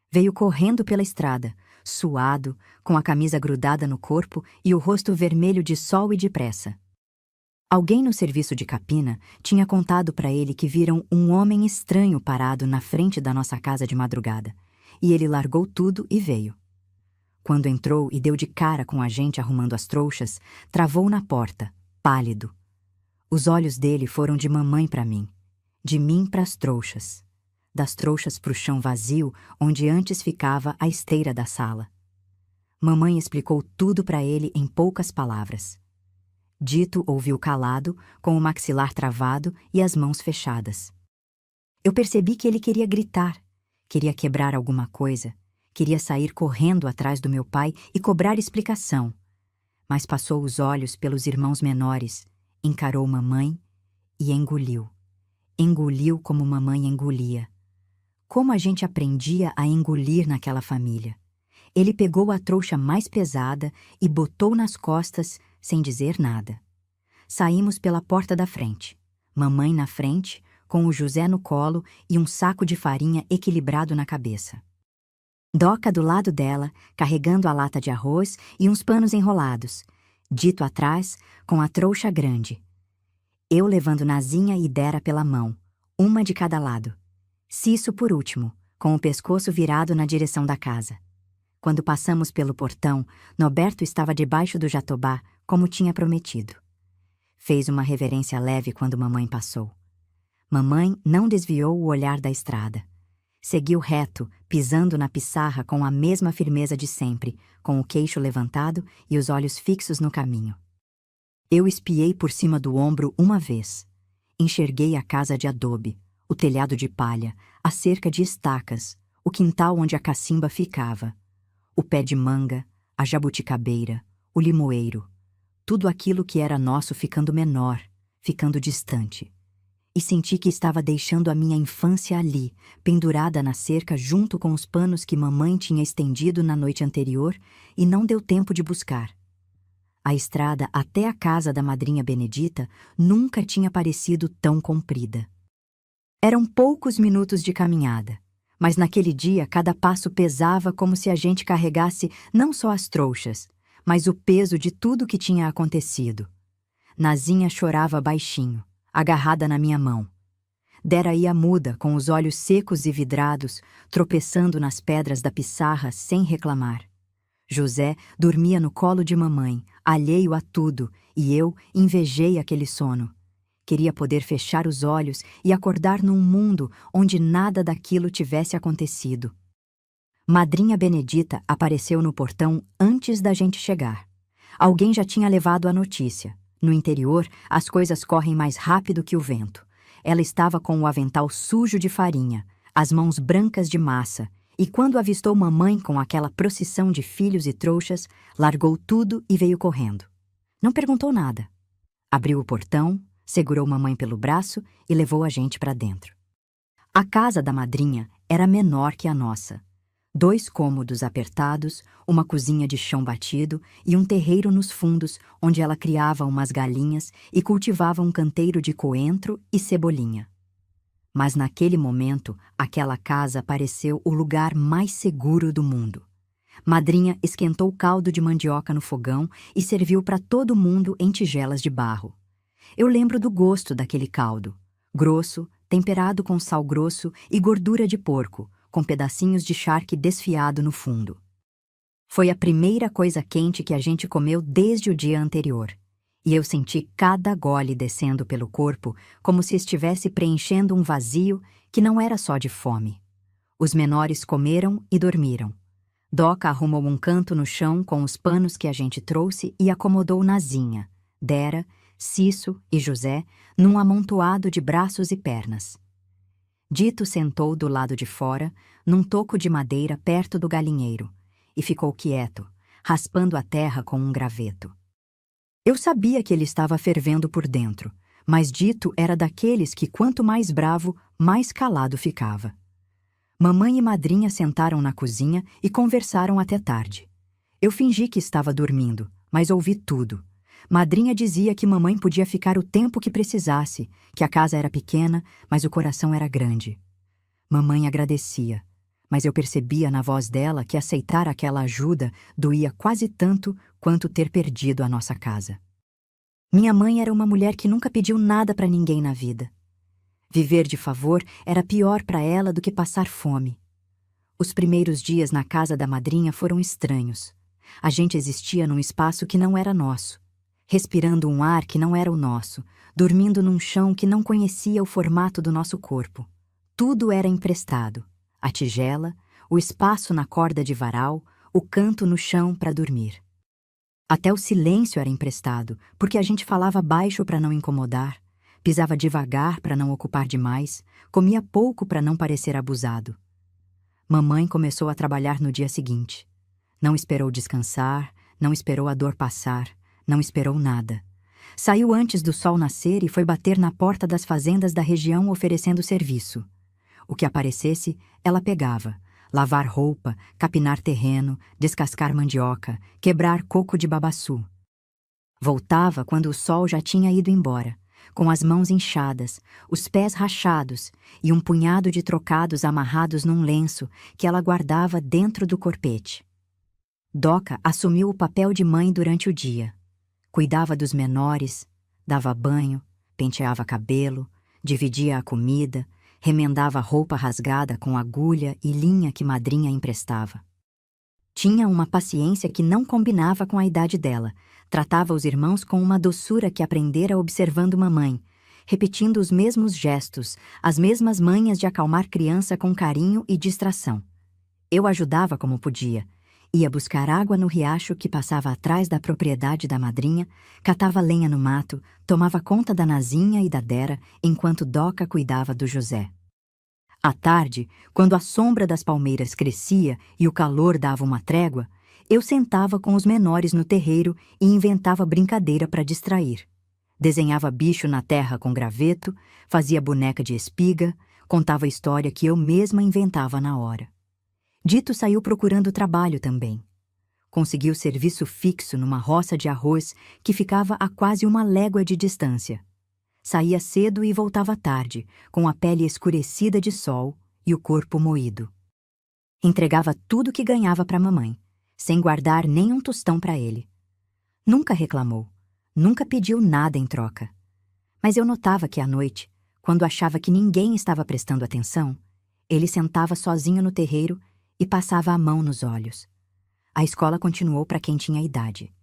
Veio correndo pela estrada, suado, com a camisa grudada no corpo e o rosto vermelho de sol e de pressa. Alguém no serviço de capina tinha contado para ele que viram um homem estranho parado na frente da nossa casa de madrugada, e ele largou tudo e veio. Quando entrou e deu de cara com a gente arrumando as trouxas, travou na porta, pálido. Os olhos dele foram de mamãe para mim, de mim para as trouxas, das trouxas para o chão vazio onde antes ficava a esteira da sala. Mamãe explicou tudo para ele em poucas palavras. Dito ouviu calado, com o maxilar travado e as mãos fechadas. Eu percebi que ele queria gritar, queria quebrar alguma coisa, queria sair correndo atrás do meu pai e cobrar explicação. Mas passou os olhos pelos irmãos menores, encarou mamãe e engoliu. Engoliu como mamãe engolia. Como a gente aprendia a engolir naquela família. Ele pegou a trouxa mais pesada e botou nas costas sem dizer nada. Saímos pela porta da frente. Mamãe na frente, com o José no colo e um saco de farinha equilibrado na cabeça. Doca do lado dela, carregando a lata de arroz e uns panos enrolados. Dito atrás, com a trouxa grande. Eu levando Nazinha e Dera pela mão, uma de cada lado. Cisso por último, com o pescoço virado na direção da casa. Quando passamos pelo portão, Norberto estava debaixo do jatobá, como tinha prometido. Fez uma reverência leve quando mamãe passou. Mamãe não desviou o olhar da estrada. Seguiu reto, pisando na pissarra com a mesma firmeza de sempre, com o queixo levantado e os olhos fixos no caminho. Eu espiei por cima do ombro uma vez. Enxerguei a casa de adobe, o telhado de palha, a cerca de estacas, o quintal onde a cacimba ficava, o pé de manga, a jabuticabeira, o limoeiro, tudo aquilo que era nosso ficando menor, ficando distante. E senti que estava deixando a minha infância ali, pendurada na cerca junto com os panos que mamãe tinha estendido na noite anterior e não deu tempo de buscar. A estrada até a casa da madrinha Benedita nunca tinha parecido tão comprida. Eram poucos minutos de caminhada, mas naquele dia cada passo pesava como se a gente carregasse não só as trouxas, mas o peso de tudo que tinha acontecido. Nazinha chorava baixinho, agarrada na minha mão. Dera ia muda, com os olhos secos e vidrados, tropeçando nas pedras da pissarra sem reclamar. José dormia no colo de mamãe, alheio a tudo, e eu invejei aquele sono. Queria poder fechar os olhos e acordar num mundo onde nada daquilo tivesse acontecido. Madrinha Benedita apareceu no portão antes da gente chegar. Alguém já tinha levado a notícia. No interior, as coisas correm mais rápido que o vento. Ela estava com o avental sujo de farinha, as mãos brancas de massa, e quando avistou mamãe com aquela procissão de filhos e trouxas, largou tudo e veio correndo. Não perguntou nada. Abriu o portão, segurou mamãe pelo braço e levou a gente para dentro. A casa da madrinha era menor que a nossa. 2 cômodos apertados, uma cozinha de chão batido e um terreiro nos fundos onde ela criava umas galinhas e cultivava um canteiro de coentro e cebolinha. Mas naquele momento, aquela casa pareceu o lugar mais seguro do mundo. Madrinha esquentou caldo de mandioca no fogão e serviu para todo mundo em tigelas de barro. Eu lembro do gosto daquele caldo, grosso, temperado com sal grosso e gordura de porco, com pedacinhos de charque desfiado no fundo. Foi a primeira coisa quente que a gente comeu desde o dia anterior, e eu senti cada gole descendo pelo corpo como se estivesse preenchendo um vazio que não era só de fome. Os menores comeram e dormiram. Doca arrumou um canto no chão com os panos que a gente trouxe e acomodou Nazinha, Dera, Cisso e José num amontoado de braços e pernas. Dito sentou do lado de fora, num toco de madeira perto do galinheiro, e ficou quieto, raspando a terra com um graveto. Eu sabia que ele estava fervendo por dentro, mas Dito era daqueles que quanto mais bravo, mais calado ficava. Mamãe e madrinha sentaram na cozinha e conversaram até tarde. Eu fingi que estava dormindo, mas ouvi tudo. Madrinha dizia que mamãe podia ficar o tempo que precisasse, que a casa era pequena, mas o coração era grande. Mamãe agradecia, mas eu percebia na voz dela que aceitar aquela ajuda doía quase tanto quanto ter perdido a nossa casa. Minha mãe era uma mulher que nunca pediu nada para ninguém na vida. Viver de favor era pior para ela do que passar fome. Os primeiros dias na casa da madrinha foram estranhos. A gente existia num espaço que não era nosso. respirando um ar que não era o nosso, dormindo num chão que não conhecia o formato do nosso corpo. Tudo era emprestado: a tigela, o espaço na corda de varal, o canto no chão para dormir. Até o silêncio era emprestado, porque a gente falava baixo para não incomodar, pisava devagar para não ocupar demais, comia pouco para não parecer abusado. Mamãe começou a trabalhar no dia seguinte. Não esperou descansar, não esperou a dor passar, não esperou nada. Saiu antes do sol nascer e foi bater na porta das fazendas da região oferecendo serviço. O que aparecesse, ela pegava: lavar roupa, capinar terreno, descascar mandioca, quebrar coco de babaçu. Voltava quando o sol já tinha ido embora, com as mãos inchadas, os pés rachados e um punhado de trocados amarrados num lenço que ela guardava dentro do corpete. Doca assumiu o papel de mãe durante o dia. Cuidava dos menores, dava banho, penteava cabelo, dividia a comida, remendava roupa rasgada com agulha e linha que madrinha emprestava. Tinha uma paciência que não combinava com a idade dela. Tratava os irmãos com uma doçura que aprendera observando mamãe, repetindo os mesmos gestos, as mesmas manhas de acalmar criança com carinho e distração. Eu ajudava como podia. Ia buscar água no riacho que passava atrás da propriedade da madrinha, catava lenha no mato, tomava conta da Nazinha e da Dera, enquanto Doca cuidava do José. À tarde, quando a sombra das palmeiras crescia e o calor dava uma trégua, eu sentava com os menores no terreiro e inventava brincadeira para distrair. Desenhava bicho na terra com graveto, fazia boneca de espiga, contava história que eu mesma inventava na hora. Dito saiu procurando trabalho também. Conseguiu serviço fixo numa roça de arroz que ficava a quase uma légua de distância. Saía cedo e voltava tarde, com a pele escurecida de sol e o corpo moído. Entregava tudo que ganhava para mamãe, sem guardar nem um tostão para ele. Nunca reclamou, nunca pediu nada em troca. Mas eu notava que à noite, quando achava que ninguém estava prestando atenção, ele sentava sozinho no terreiro e passava a mão nos olhos. A escola continuou para quem tinha idade.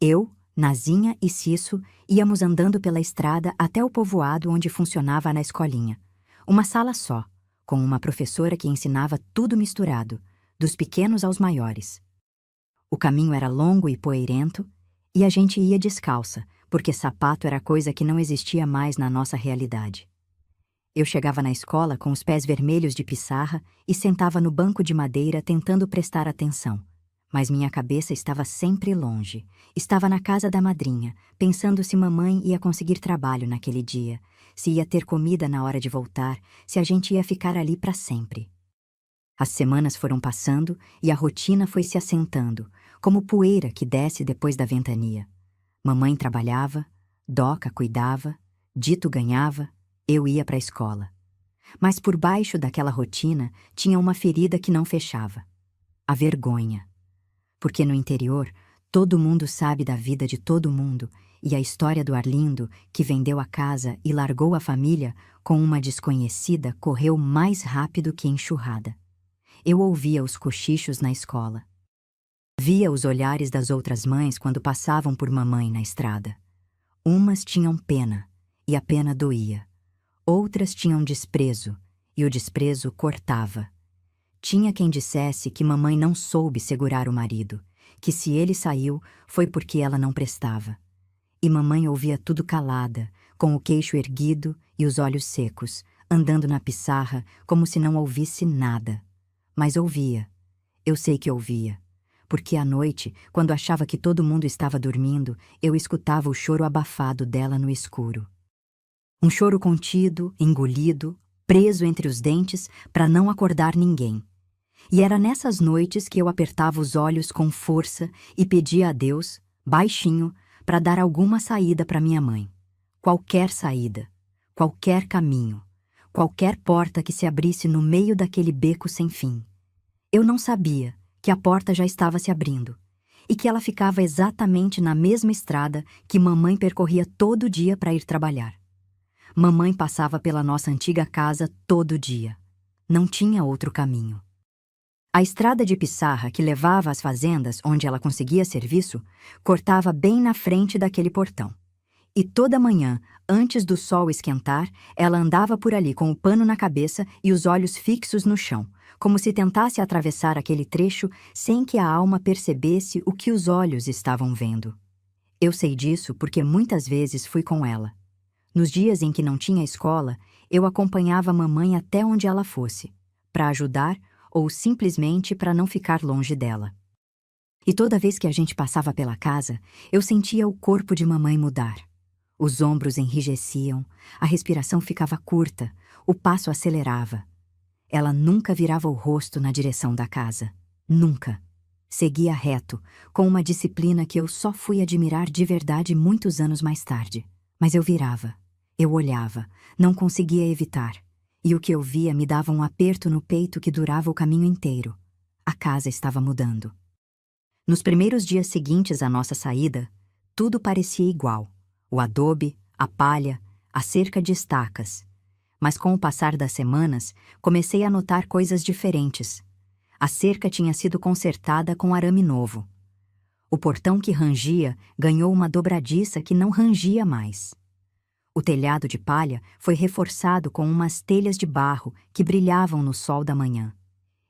Eu, Nazinha e Cisso íamos andando pela estrada até o povoado onde funcionava na escolinha. Uma sala só, com uma professora que ensinava tudo misturado, dos pequenos aos maiores. O caminho era longo e poeirento, e a gente ia descalça, porque sapato era coisa que não existia mais na nossa realidade. Eu chegava na escola com os pés vermelhos de pissarra e sentava no banco de madeira tentando prestar atenção. Mas minha cabeça estava sempre longe. Estava na casa da madrinha, pensando se mamãe ia conseguir trabalho naquele dia, se ia ter comida na hora de voltar, se a gente ia ficar ali para sempre. As semanas foram passando e a rotina foi se assentando, como poeira que desce depois da ventania. Mamãe trabalhava, Doca cuidava, Dito ganhava, eu ia para a escola. Mas por baixo daquela rotina tinha uma ferida que não fechava: a vergonha. Porque no interior, todo mundo sabe da vida de todo mundo, e a história do Arlindo, que vendeu a casa e largou a família com uma desconhecida, correu mais rápido que enxurrada. Eu ouvia os cochichos na escola. Via os olhares das outras mães quando passavam por mamãe na estrada. Umas tinham pena, e a pena doía. Outras tinham desprezo, e o desprezo cortava. Tinha quem dissesse que mamãe não soube segurar o marido, que se ele saiu foi porque ela não prestava. E mamãe ouvia tudo calada, com o queixo erguido e os olhos secos, andando na pissarra como se não ouvisse nada. Mas ouvia. Eu sei que ouvia. Porque à noite, quando achava que todo mundo estava dormindo, eu escutava o choro abafado dela no escuro. Um choro contido, engolido, preso entre os dentes para não acordar ninguém. E era nessas noites que eu apertava os olhos com força e pedia a Deus, baixinho, para dar alguma saída para minha mãe. Qualquer saída, qualquer caminho, qualquer porta que se abrisse no meio daquele beco sem fim. Eu não sabia que a porta já estava se abrindo e que ela ficava exatamente na mesma estrada que mamãe percorria todo dia para ir trabalhar. Mamãe passava pela nossa antiga casa todo dia. Não tinha outro caminho. A estrada de pissarra que levava às fazendas onde ela conseguia serviço cortava bem na frente daquele portão. E toda manhã, antes do sol esquentar, ela andava por ali com o pano na cabeça e os olhos fixos no chão, como se tentasse atravessar aquele trecho sem que a alma percebesse o que os olhos estavam vendo. Eu sei disso porque muitas vezes fui com ela. Nos dias em que não tinha escola, eu acompanhava a mamãe até onde ela fosse, para ajudar ou simplesmente para não ficar longe dela. E toda vez que a gente passava pela casa, eu sentia o corpo de mamãe mudar. Os ombros enrijeciam, a respiração ficava curta, o passo acelerava. Ela nunca virava o rosto na direção da casa. Nunca. Seguia reto, com uma disciplina que eu só fui admirar de verdade muitos anos mais tarde. Mas eu virava, eu olhava, não conseguia evitar. E o que eu via me dava um aperto no peito que durava o caminho inteiro. A casa estava mudando. Nos primeiros dias seguintes à nossa saída, tudo parecia igual. O adobe, a palha, a cerca de estacas. Mas com o passar das semanas, comecei a notar coisas diferentes. A cerca tinha sido consertada com arame novo. O portão que rangia ganhou uma dobradiça que não rangia mais. O telhado de palha foi reforçado com umas telhas de barro que brilhavam no sol da manhã.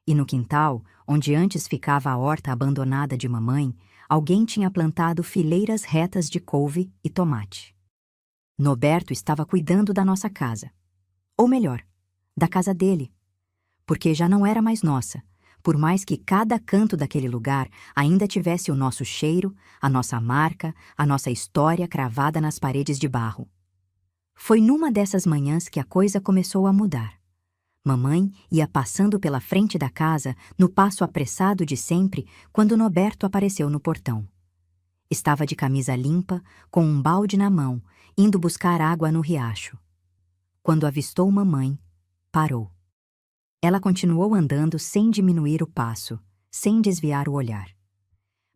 E no quintal, onde antes ficava a horta abandonada de mamãe, alguém tinha plantado fileiras retas de couve e tomate. Noberto estava cuidando da nossa casa. Ou melhor, da casa dele. Porque já não era mais nossa, por mais que cada canto daquele lugar ainda tivesse o nosso cheiro, a nossa marca, a nossa história cravada nas paredes de barro. Foi numa dessas manhãs que a coisa começou a mudar. Mamãe ia passando pela frente da casa, no passo apressado de sempre, quando Noberto apareceu no portão. Estava de camisa limpa, com um balde na mão, indo buscar água no riacho. Quando avistou mamãe, parou. Ela continuou andando sem diminuir o passo, sem desviar o olhar.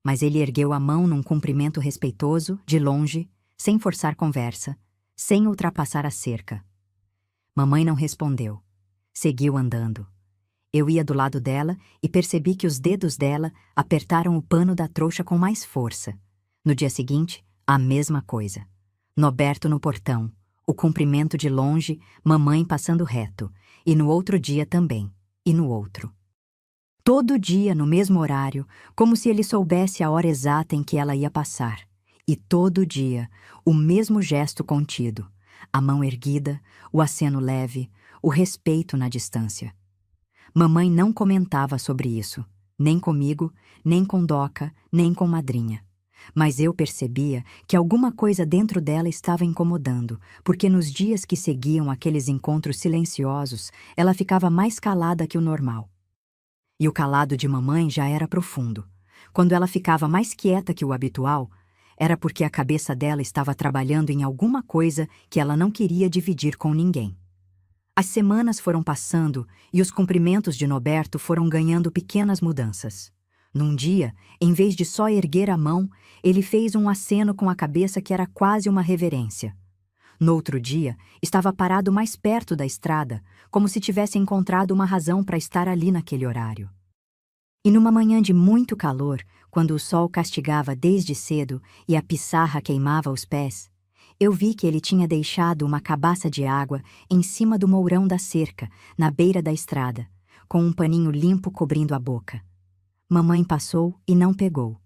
Mas ele ergueu a mão num cumprimento respeitoso, de longe, sem forçar conversa, sem ultrapassar a cerca. Mamãe não respondeu. Seguiu andando. Eu ia do lado dela e percebi que os dedos dela apertaram o pano da trouxa com mais força. No dia seguinte, a mesma coisa. Noberto no portão, o cumprimento de longe, mamãe passando reto, e no outro dia também, e no outro. Todo dia, no mesmo horário, como se ele soubesse a hora exata em que ela ia passar. E todo dia, o mesmo gesto contido, a mão erguida, o aceno leve, o respeito na distância. Mamãe não comentava sobre isso, nem comigo, nem com Doca, nem com madrinha. Mas eu percebia que alguma coisa dentro dela estava incomodando, porque nos dias que seguiam aqueles encontros silenciosos, ela ficava mais calada que o normal. E o calado de mamãe já era profundo. Quando ela ficava mais quieta que o habitual, era porque a cabeça dela estava trabalhando em alguma coisa que ela não queria dividir com ninguém. As semanas foram passando e os cumprimentos de Noberto foram ganhando pequenas mudanças. Num dia, em vez de só erguer a mão, ele fez um aceno com a cabeça que era quase uma reverência. No outro dia, estava parado mais perto da estrada, como se tivesse encontrado uma razão para estar ali naquele horário. E numa manhã de muito calor, quando o sol castigava desde cedo e a pissarra queimava os pés, eu vi que ele tinha deixado uma cabaça de água em cima do mourão da cerca, na beira da estrada, com um paninho limpo cobrindo a boca. Mamãe passou e não pegou.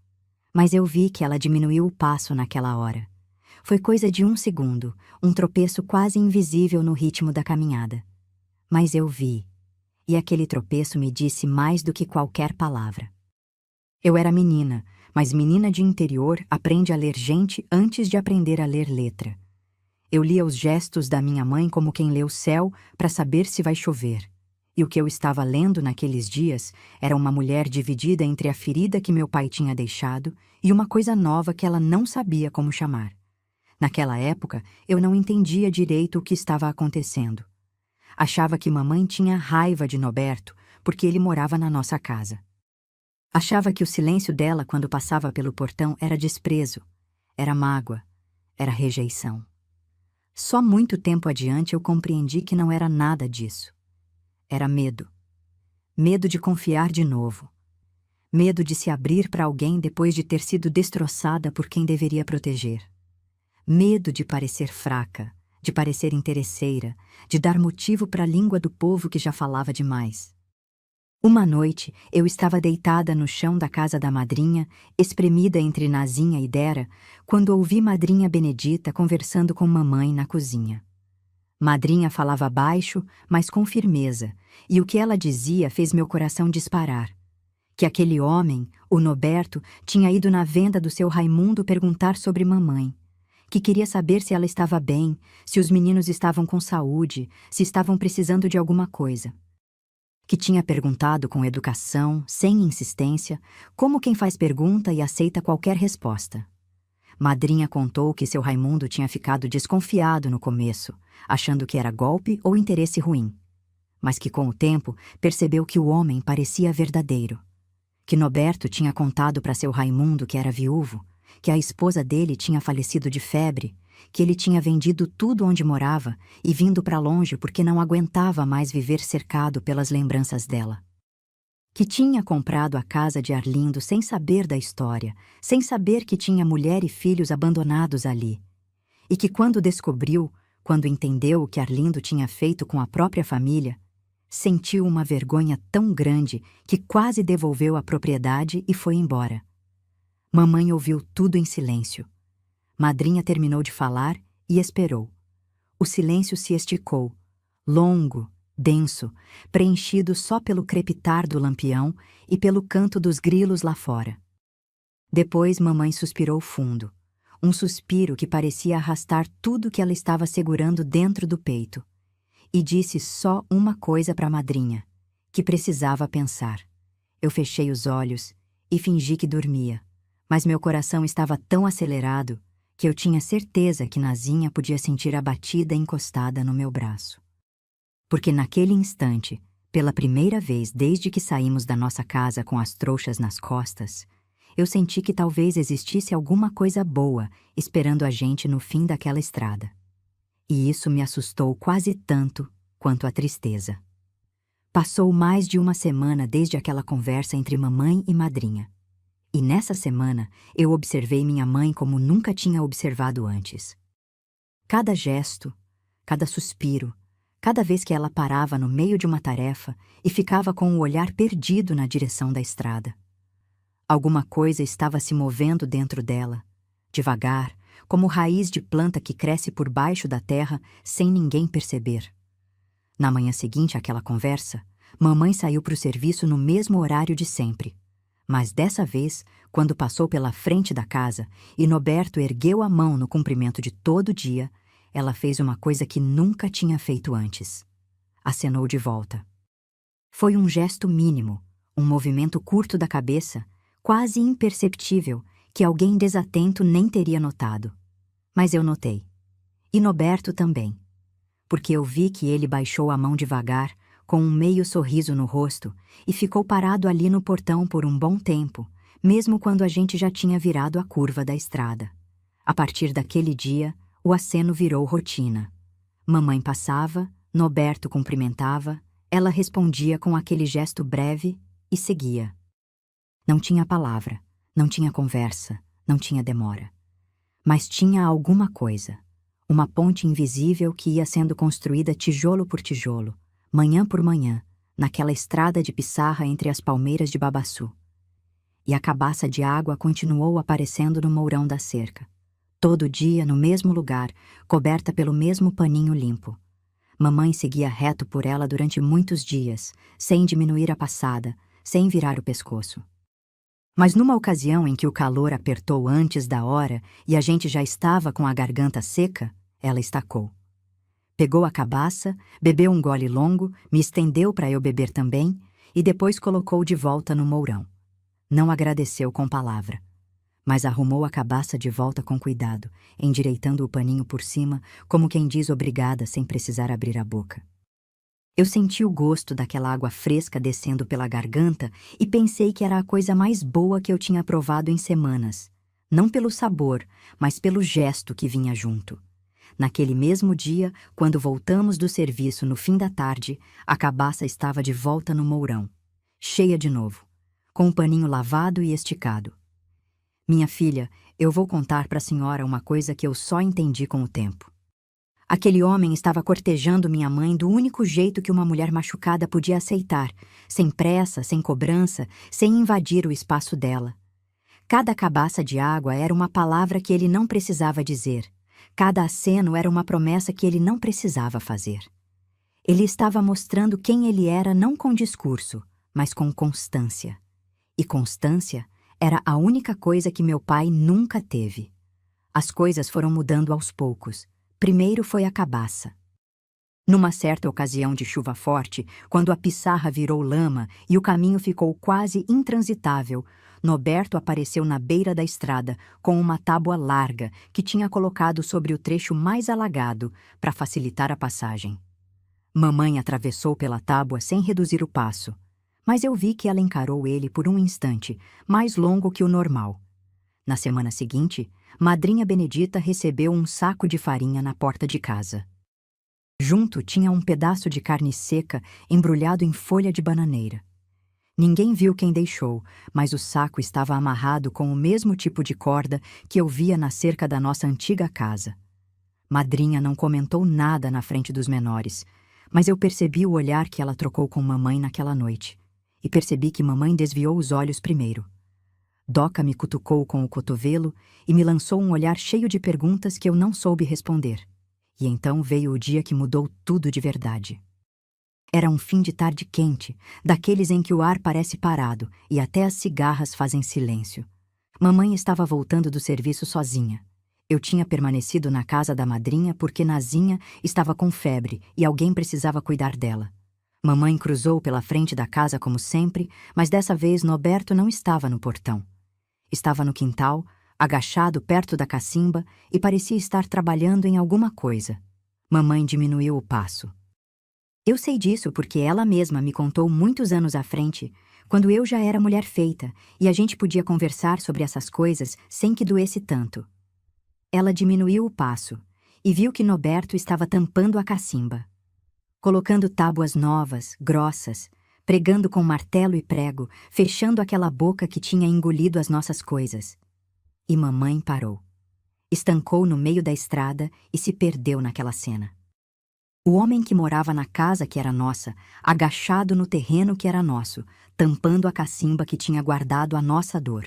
Mas eu vi que ela diminuiu o passo naquela hora. Foi coisa de 1 segundo, um tropeço quase invisível no ritmo da caminhada. Mas eu vi, e aquele tropeço me disse mais do que qualquer palavra. Eu era menina, mas menina de interior aprende a ler gente antes de aprender a ler letra. Eu lia os gestos da minha mãe como quem lê o céu para saber se vai chover. E o que eu estava lendo naqueles dias era uma mulher dividida entre a ferida que meu pai tinha deixado e uma coisa nova que ela não sabia como chamar. Naquela época, eu não entendia direito o que estava acontecendo. Achava que mamãe tinha raiva de Noberto porque ele morava na nossa casa. Achava que o silêncio dela quando passava pelo portão era desprezo, era mágoa, era rejeição. Só muito tempo adiante eu compreendi que não era nada disso. Era medo. Medo de confiar de novo. Medo de se abrir para alguém depois de ter sido destroçada por quem deveria proteger. Medo de parecer fraca, de parecer interesseira, de dar motivo para a língua do povo que já falava demais. Uma noite, eu estava deitada no chão da casa da madrinha, espremida entre Nazinha e Dera, quando ouvi madrinha Benedita conversando com mamãe na cozinha. Madrinha falava baixo, mas com firmeza, e o que ela dizia fez meu coração disparar. Que aquele homem, o Noberto, tinha ido na venda do seu Raimundo perguntar sobre mamãe, que queria saber se ela estava bem, se os meninos estavam com saúde, se estavam precisando de alguma coisa. Que tinha perguntado com educação, sem insistência, como quem faz pergunta e aceita qualquer resposta. Madrinha contou que seu Raimundo tinha ficado desconfiado no começo, achando que era golpe ou interesse ruim, mas que com o tempo percebeu que o homem parecia verdadeiro. Que Noberto tinha contado para seu Raimundo que era viúvo, que a esposa dele tinha falecido de febre, que ele tinha vendido tudo onde morava e vindo para longe porque não aguentava mais viver cercado pelas lembranças dela. Que tinha comprado a casa de Arlindo sem saber da história, sem saber que tinha mulher e filhos abandonados ali. E que quando descobriu, quando entendeu o que Arlindo tinha feito com a própria família, sentiu uma vergonha tão grande que quase devolveu a propriedade e foi embora. Mamãe ouviu tudo em silêncio. Madrinha terminou de falar e esperou. O silêncio se esticou, longo, denso, preenchido só pelo crepitar do lampião e pelo canto dos grilos lá fora. Depois mamãe suspirou fundo, um suspiro que parecia arrastar tudo que ela estava segurando dentro do peito, e disse só uma coisa para a madrinha, que precisava pensar. Eu fechei os olhos e fingi que dormia, mas meu coração estava tão acelerado que eu tinha certeza que Nazinha podia sentir a batida encostada no meu braço. Porque naquele instante, pela primeira vez desde que saímos da nossa casa com as trouxas nas costas, eu senti que talvez existisse alguma coisa boa esperando a gente no fim daquela estrada. E isso me assustou quase tanto quanto a tristeza. Passou mais de uma semana desde aquela conversa entre mamãe e madrinha. E nessa semana eu observei minha mãe como nunca tinha observado antes. Cada gesto, cada suspiro, cada vez que ela parava no meio de uma tarefa e ficava com o olhar perdido na direção da estrada. Alguma coisa estava se movendo dentro dela, devagar, como raiz de planta que cresce por baixo da terra sem ninguém perceber. Na manhã seguinte àquela conversa, mamãe saiu para o serviço no mesmo horário de sempre. Mas dessa vez, quando passou pela frente da casa e Noberto ergueu a mão no cumprimento de todo dia, ela fez uma coisa que nunca tinha feito antes. Acenou de volta. Foi um gesto mínimo, um movimento curto da cabeça, quase imperceptível, que alguém desatento nem teria notado. Mas eu notei. E Noberto também. Porque eu vi que ele baixou a mão devagar, com um meio sorriso no rosto, e ficou parado ali no portão por um bom tempo, mesmo quando a gente já tinha virado a curva da estrada. A partir daquele dia, o aceno virou rotina. Mamãe passava, Noberto cumprimentava, ela respondia com aquele gesto breve e seguia. Não tinha palavra, não tinha conversa, não tinha demora. Mas tinha alguma coisa, uma ponte invisível que ia sendo construída tijolo por tijolo, manhã por manhã, naquela estrada de pissarra entre as palmeiras de Babaçu. E a cabaça de água continuou aparecendo no mourão da cerca. Todo dia no mesmo lugar, coberta pelo mesmo paninho limpo. Mamãe seguia reto por ela durante muitos dias, sem diminuir a passada, sem virar o pescoço. Mas numa ocasião em que o calor apertou antes da hora e a gente já estava com a garganta seca, ela estacou. Pegou a cabaça, bebeu um gole longo, me estendeu para eu beber também e depois colocou de volta no mourão. Não agradeceu com palavra, mas arrumou a cabaça de volta com cuidado, endireitando o paninho por cima, como quem diz obrigada sem precisar abrir a boca. Eu senti o gosto daquela água fresca descendo pela garganta e pensei que era a coisa mais boa que eu tinha provado em semanas, não pelo sabor, mas pelo gesto que vinha junto. Naquele mesmo dia, quando voltamos do serviço no fim da tarde, a cabaça estava de volta no mourão. cheia de novo, com o paninho lavado e esticado. Minha filha, eu vou contar para a senhora uma coisa que eu só entendi com o tempo. Aquele homem estava cortejando minha mãe do único jeito que uma mulher machucada podia aceitar, sem pressa, sem cobrança, sem invadir o espaço dela. Cada cabaça de água era uma palavra que ele não precisava dizer. Cada aceno era uma promessa que ele não precisava fazer. Ele estava mostrando quem ele era não com discurso, mas com constância. E constância era a única coisa que meu pai nunca teve. As coisas foram mudando aos poucos. Primeiro foi a cabaça. Numa certa ocasião de chuva forte, quando a pissarra virou lama e o caminho ficou quase intransitável, Noberto apareceu na beira da estrada com uma tábua larga que tinha colocado sobre o trecho mais alagado para facilitar a passagem. Mamãe atravessou pela tábua sem reduzir o passo, mas eu vi que ela encarou ele por um instante, mais longo que o normal. Na semana seguinte, Madrinha Benedita recebeu um saco de farinha na porta de casa. Junto tinha um pedaço de carne seca embrulhado em folha de bananeira. Ninguém viu quem deixou, mas o saco estava amarrado com o mesmo tipo de corda que eu via na cerca da nossa antiga casa. Madrinha não comentou nada na frente dos menores, mas eu percebi o olhar que ela trocou com mamãe naquela noite, e percebi que mamãe desviou os olhos primeiro. Doca me cutucou com o cotovelo e me lançou um olhar cheio de perguntas que eu não soube responder. E então veio o dia que mudou tudo de verdade. Era um fim de tarde quente, daqueles em que o ar parece parado e até as cigarras fazem silêncio. Mamãe estava voltando do serviço sozinha. Eu tinha permanecido na casa da madrinha porque Nazinha estava com febre e alguém precisava cuidar dela. Mamãe cruzou pela frente da casa como sempre, mas dessa vez Noberto não estava no portão. Estava no quintal, agachado perto da cacimba e parecia estar trabalhando em alguma coisa. Mamãe diminuiu o passo. Eu sei disso porque ela mesma me contou muitos anos à frente, quando eu já era mulher feita e a gente podia conversar sobre essas coisas sem que doesse tanto. Ela diminuiu o passo e viu que Noberto estava tampando a cacimba, colocando tábuas novas, grossas, pregando com martelo e prego, fechando aquela boca que tinha engolido as nossas coisas. E mamãe parou. Estancou no meio da estrada e se perdeu naquela cena. O homem que morava na casa que era nossa, agachado no terreno que era nosso, tampando a cacimba que tinha guardado a nossa dor.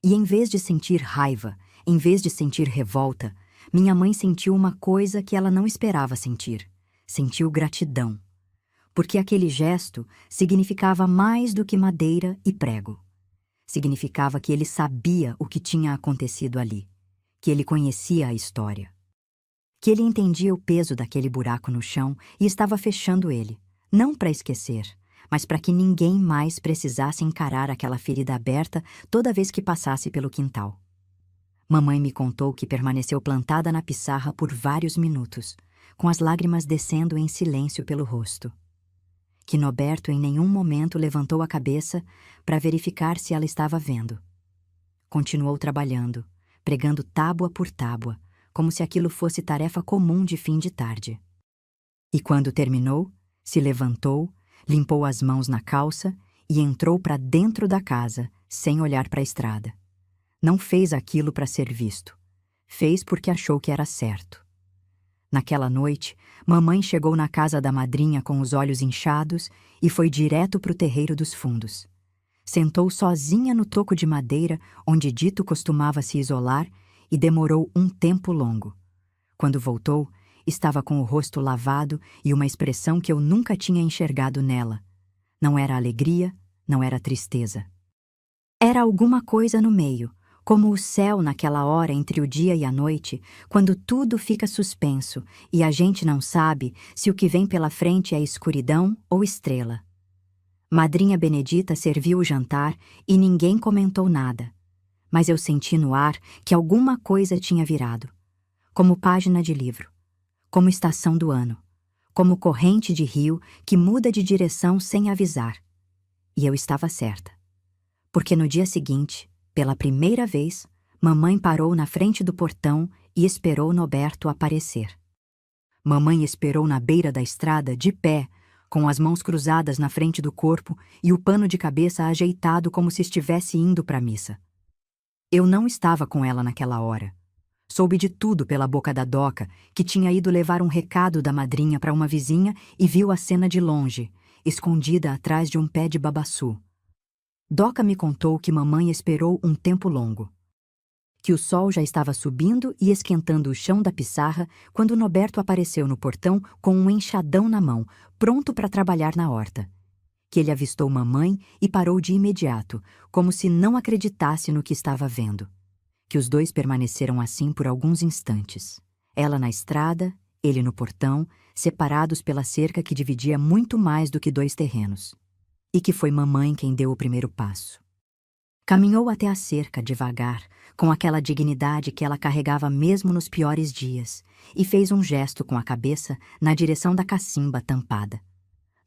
E em vez de sentir raiva, em vez de sentir revolta, minha mãe sentiu uma coisa que ela não esperava sentir. Sentiu gratidão. Porque aquele gesto significava mais do que madeira e prego. Significava que ele sabia o que tinha acontecido ali, que ele conhecia a história, que ele entendia o peso daquele buraco no chão e estava fechando ele, não para esquecer, mas para que ninguém mais precisasse encarar aquela ferida aberta toda vez que passasse pelo quintal. Mamãe me contou que permaneceu plantada na pissarra por vários minutos, com as lágrimas descendo em silêncio pelo rosto. Que Noberto em nenhum momento levantou a cabeça para verificar se ela estava vendo. Continuou trabalhando, pregando tábua por tábua, como se aquilo fosse tarefa comum de fim de tarde. E quando terminou, se levantou, limpou as mãos na calça e entrou para dentro da casa, sem olhar para a estrada. Não fez aquilo para ser visto. Fez porque achou que era certo. Naquela noite, mamãe chegou na casa da madrinha com os olhos inchados e foi direto para o terreiro dos fundos. Sentou sozinha no toco de madeira onde Dito costumava se isolar e demorou um tempo longo. Quando voltou, estava com o rosto lavado e uma expressão que eu nunca tinha enxergado nela. Não era alegria, não era tristeza. Era alguma coisa no meio, como o céu naquela hora entre o dia e a noite, quando tudo fica suspenso e a gente não sabe se o que vem pela frente é escuridão ou estrela. Madrinha Benedita serviu o jantar e ninguém comentou nada, mas eu senti no ar que alguma coisa tinha virado, como página de livro, como estação do ano, como corrente de rio que muda de direção sem avisar. E eu estava certa, porque no dia seguinte, pela primeira vez, mamãe parou na frente do portão e esperou Noberto aparecer. Mamãe esperou na beira da estrada, de pé, com as mãos cruzadas na frente do corpo e o pano de cabeça ajeitado como se estivesse indo para a missa. Eu não estava com ela naquela hora. Soube de tudo pela boca da Doca, que tinha ido levar um recado da madrinha para uma vizinha e viu a cena de longe, escondida atrás de um pé de babaçu. Doca me contou que mamãe esperou um tempo longo. Que o sol já estava subindo e esquentando o chão da pissarra quando Noberto apareceu no portão com um enxadão na mão, pronto para trabalhar na horta. Que ele avistou mamãe e parou de imediato, como se não acreditasse no que estava vendo. Que os dois permaneceram assim por alguns instantes. Ela na estrada, ele no portão, separados pela cerca que dividia muito mais do que 2 terrenos. E que foi mamãe quem deu o primeiro passo. Caminhou até a cerca devagar, com aquela dignidade que ela carregava mesmo nos piores dias, e fez um gesto com a cabeça na direção da cacimba tampada.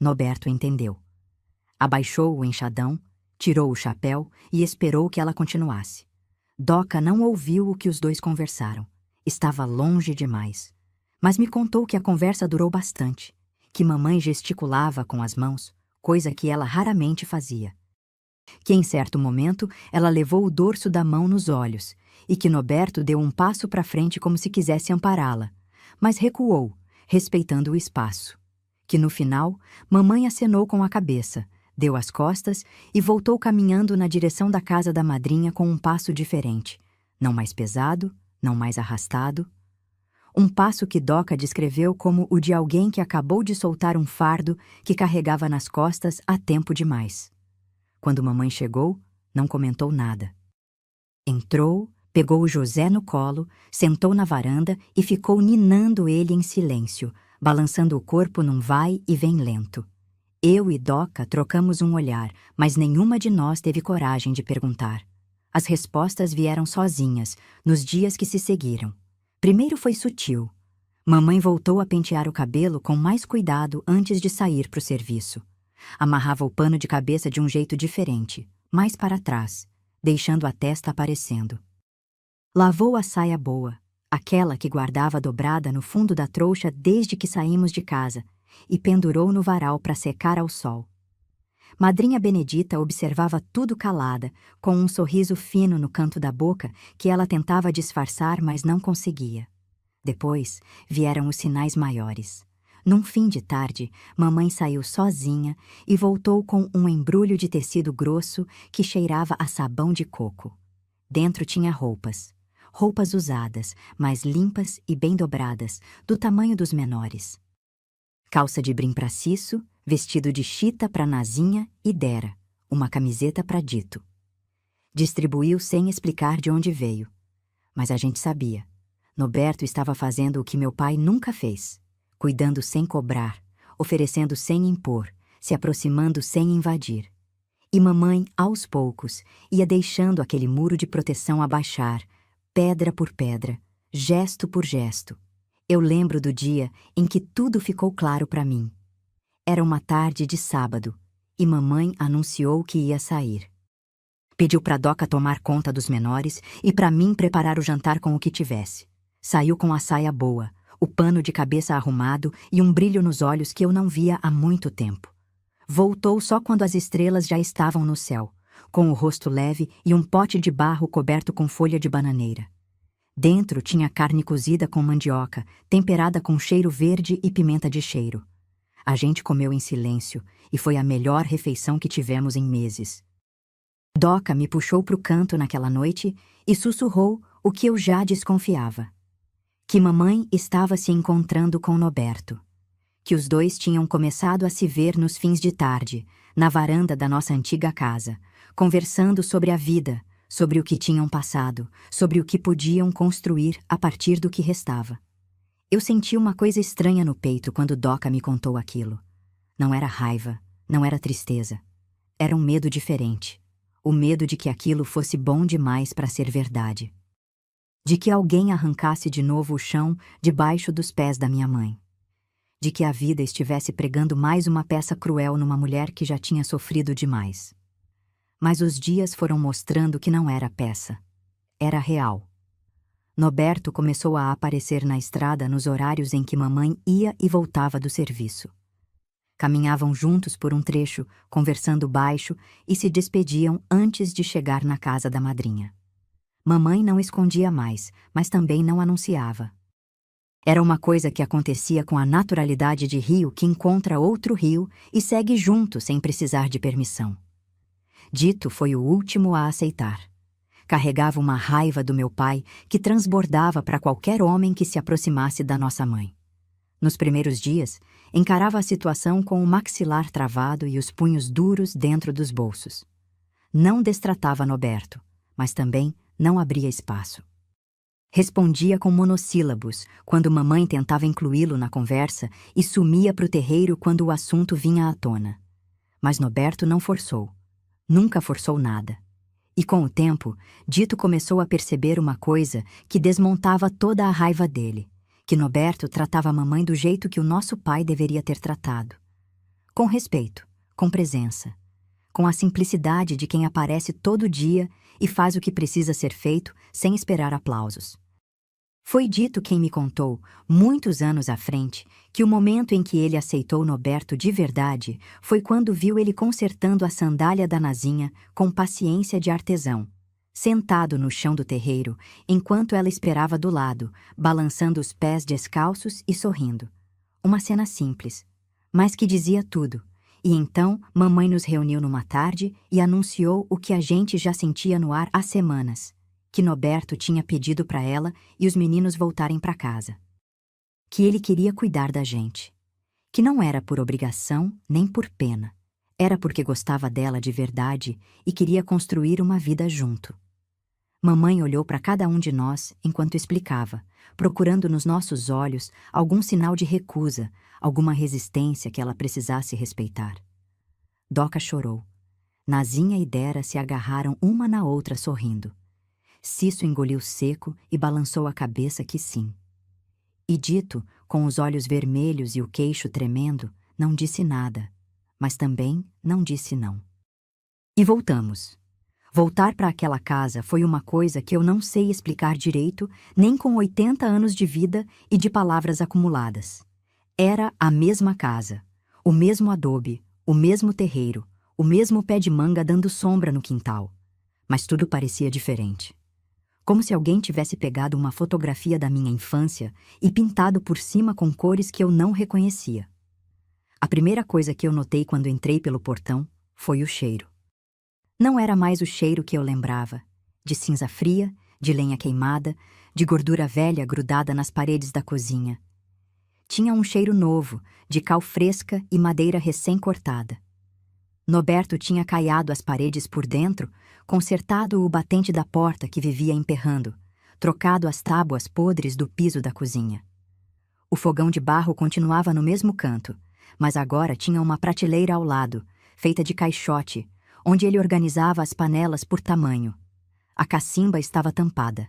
Noberto entendeu. Abaixou o enxadão, tirou o chapéu e esperou que ela continuasse. Doca não ouviu o que os dois conversaram. Estava longe demais. Mas me contou que a conversa durou bastante, que mamãe gesticulava com as mãos, coisa que ela raramente fazia. Que em certo momento ela levou o dorso da mão nos olhos e que Noberto deu um passo para frente como se quisesse ampará-la, mas recuou, respeitando o espaço. Que no final, mamãe acenou com a cabeça, deu as costas e voltou caminhando na direção da casa da madrinha com um passo diferente, não mais pesado, não mais arrastado. Um passo que Doca descreveu como o de alguém que acabou de soltar um fardo que carregava nas costas há tempo demais. Quando mamãe chegou, não comentou nada. Entrou, pegou o José no colo, sentou na varanda e ficou ninando ele em silêncio, balançando o corpo num vai e vem lento. Eu e Doca trocamos um olhar, mas nenhuma de nós teve coragem de perguntar. As respostas vieram sozinhas, nos dias que se seguiram. Primeiro foi sutil. Mamãe voltou a pentear o cabelo com mais cuidado antes de sair para o serviço. Amarrava o pano de cabeça de um jeito diferente, mais para trás, deixando a testa aparecendo. Lavou a saia boa, aquela que guardava dobrada no fundo da trouxa desde que saímos de casa, e pendurou no varal para secar ao sol. Madrinha Benedita observava tudo calada, com um sorriso fino no canto da boca que ela tentava disfarçar, mas não conseguia. Depois vieram os sinais maiores. Num fim de tarde, mamãe saiu sozinha e voltou com um embrulho de tecido grosso que cheirava a sabão de coco. Dentro tinha roupas. Roupas usadas, mas limpas e bem dobradas, do tamanho dos menores. Calça de brim para Cisso, vestido de chita para Nazinha e Dera, uma camiseta para Dito. Distribuiu sem explicar de onde veio. Mas a gente sabia. Noberto estava fazendo o que meu pai nunca fez. Cuidando sem cobrar, oferecendo sem impor, se aproximando sem invadir. E mamãe, aos poucos, ia deixando aquele muro de proteção abaixar, pedra por pedra, gesto por gesto. Eu lembro do dia em que tudo ficou claro para mim. Era uma tarde de sábado, e mamãe anunciou que ia sair. Pediu para Doca tomar conta dos menores e para mim preparar o jantar com o que tivesse. Saiu com a saia boa, o pano de cabeça arrumado e um brilho nos olhos que eu não via há muito tempo. Voltou só quando as estrelas já estavam no céu, com o rosto leve e um pote de barro coberto com folha de bananeira. Dentro tinha carne cozida com mandioca, temperada com cheiro verde e pimenta de cheiro. A gente comeu em silêncio e foi a melhor refeição que tivemos em meses. Doca me puxou para o canto naquela noite e sussurrou o que eu já desconfiava. Que mamãe estava se encontrando com Noberto. Que os dois tinham começado a se ver nos fins de tarde, na varanda da nossa antiga casa, conversando sobre a vida, sobre o que tinham passado, sobre o que podiam construir a partir do que restava. Eu senti uma coisa estranha no peito quando Doca me contou aquilo. Não era raiva, não era tristeza. Era um medo diferente. O medo de que aquilo fosse bom demais para ser verdade. De que alguém arrancasse de novo o chão debaixo dos pés da minha mãe. De que a vida estivesse pregando mais uma peça cruel numa mulher que já tinha sofrido demais. Mas os dias foram mostrando que não era peça. Era real. Noberto começou a aparecer na estrada nos horários em que mamãe ia e voltava do serviço. Caminhavam juntos por um trecho, conversando baixo, e se despediam antes de chegar na casa da madrinha. Mamãe não escondia mais, mas também não anunciava. Era uma coisa que acontecia com a naturalidade de rio que encontra outro rio e segue junto sem precisar de permissão. Dito foi o último a aceitar. Carregava uma raiva do meu pai que transbordava para qualquer homem que se aproximasse da nossa mãe. Nos primeiros dias, encarava a situação com o maxilar travado e os punhos duros dentro dos bolsos. Não destratava Noberto, mas também não abria espaço. Respondia com monossílabos quando mamãe tentava incluí-lo na conversa e sumia para o terreiro quando o assunto vinha à tona. Mas Noberto não forçou. Nunca forçou nada. E com o tempo, Dito começou a perceber uma coisa que desmontava toda a raiva dele, que Noberto tratava a mamãe do jeito que o nosso pai deveria ter tratado. Com respeito, com presença, com a simplicidade de quem aparece todo dia e faz o que precisa ser feito sem esperar aplausos. Foi Dito quem me contou, muitos anos à frente, que o momento em que ele aceitou Noberto de verdade foi quando viu ele consertando a sandália da Nazinha com paciência de artesão, sentado no chão do terreiro, enquanto ela esperava do lado, balançando os pés descalços e sorrindo. Uma cena simples, mas que dizia tudo. E então, mamãe nos reuniu numa tarde e anunciou o que a gente já sentia no ar há semanas, que Noberto tinha pedido para ela e os meninos voltarem para casa. Que ele queria cuidar da gente. Que não era por obrigação nem por pena. Era porque gostava dela de verdade e queria construir uma vida junto. Mamãe olhou para cada um de nós enquanto explicava, procurando nos nossos olhos algum sinal de recusa, alguma resistência que ela precisasse respeitar. Doca chorou. Nazinha e Dera se agarraram uma na outra sorrindo. Cisso engoliu seco e balançou a cabeça que sim. E Dito, com os olhos vermelhos e o queixo tremendo, não disse nada, mas também não disse não. E voltamos. Voltar para aquela casa foi uma coisa que eu não sei explicar direito, nem com 80 anos de vida e de palavras acumuladas. Era a mesma casa, o mesmo adobe, o mesmo terreiro, o mesmo pé de manga dando sombra no quintal. Mas tudo parecia diferente. Como se alguém tivesse pegado uma fotografia da minha infância e pintado por cima com cores que eu não reconhecia. A primeira coisa que eu notei quando entrei pelo portão foi o cheiro. Não era mais o cheiro que eu lembrava, de cinza fria, de lenha queimada, de gordura velha grudada nas paredes da cozinha. Tinha um cheiro novo, de cal fresca e madeira recém-cortada. Noberto tinha caiado as paredes por dentro, consertado o batente da porta que vivia emperrando, trocado as tábuas podres do piso da cozinha. O fogão de barro continuava no mesmo canto, mas agora tinha uma prateleira ao lado, feita de caixote, onde ele organizava as panelas por tamanho. A cacimba estava tampada.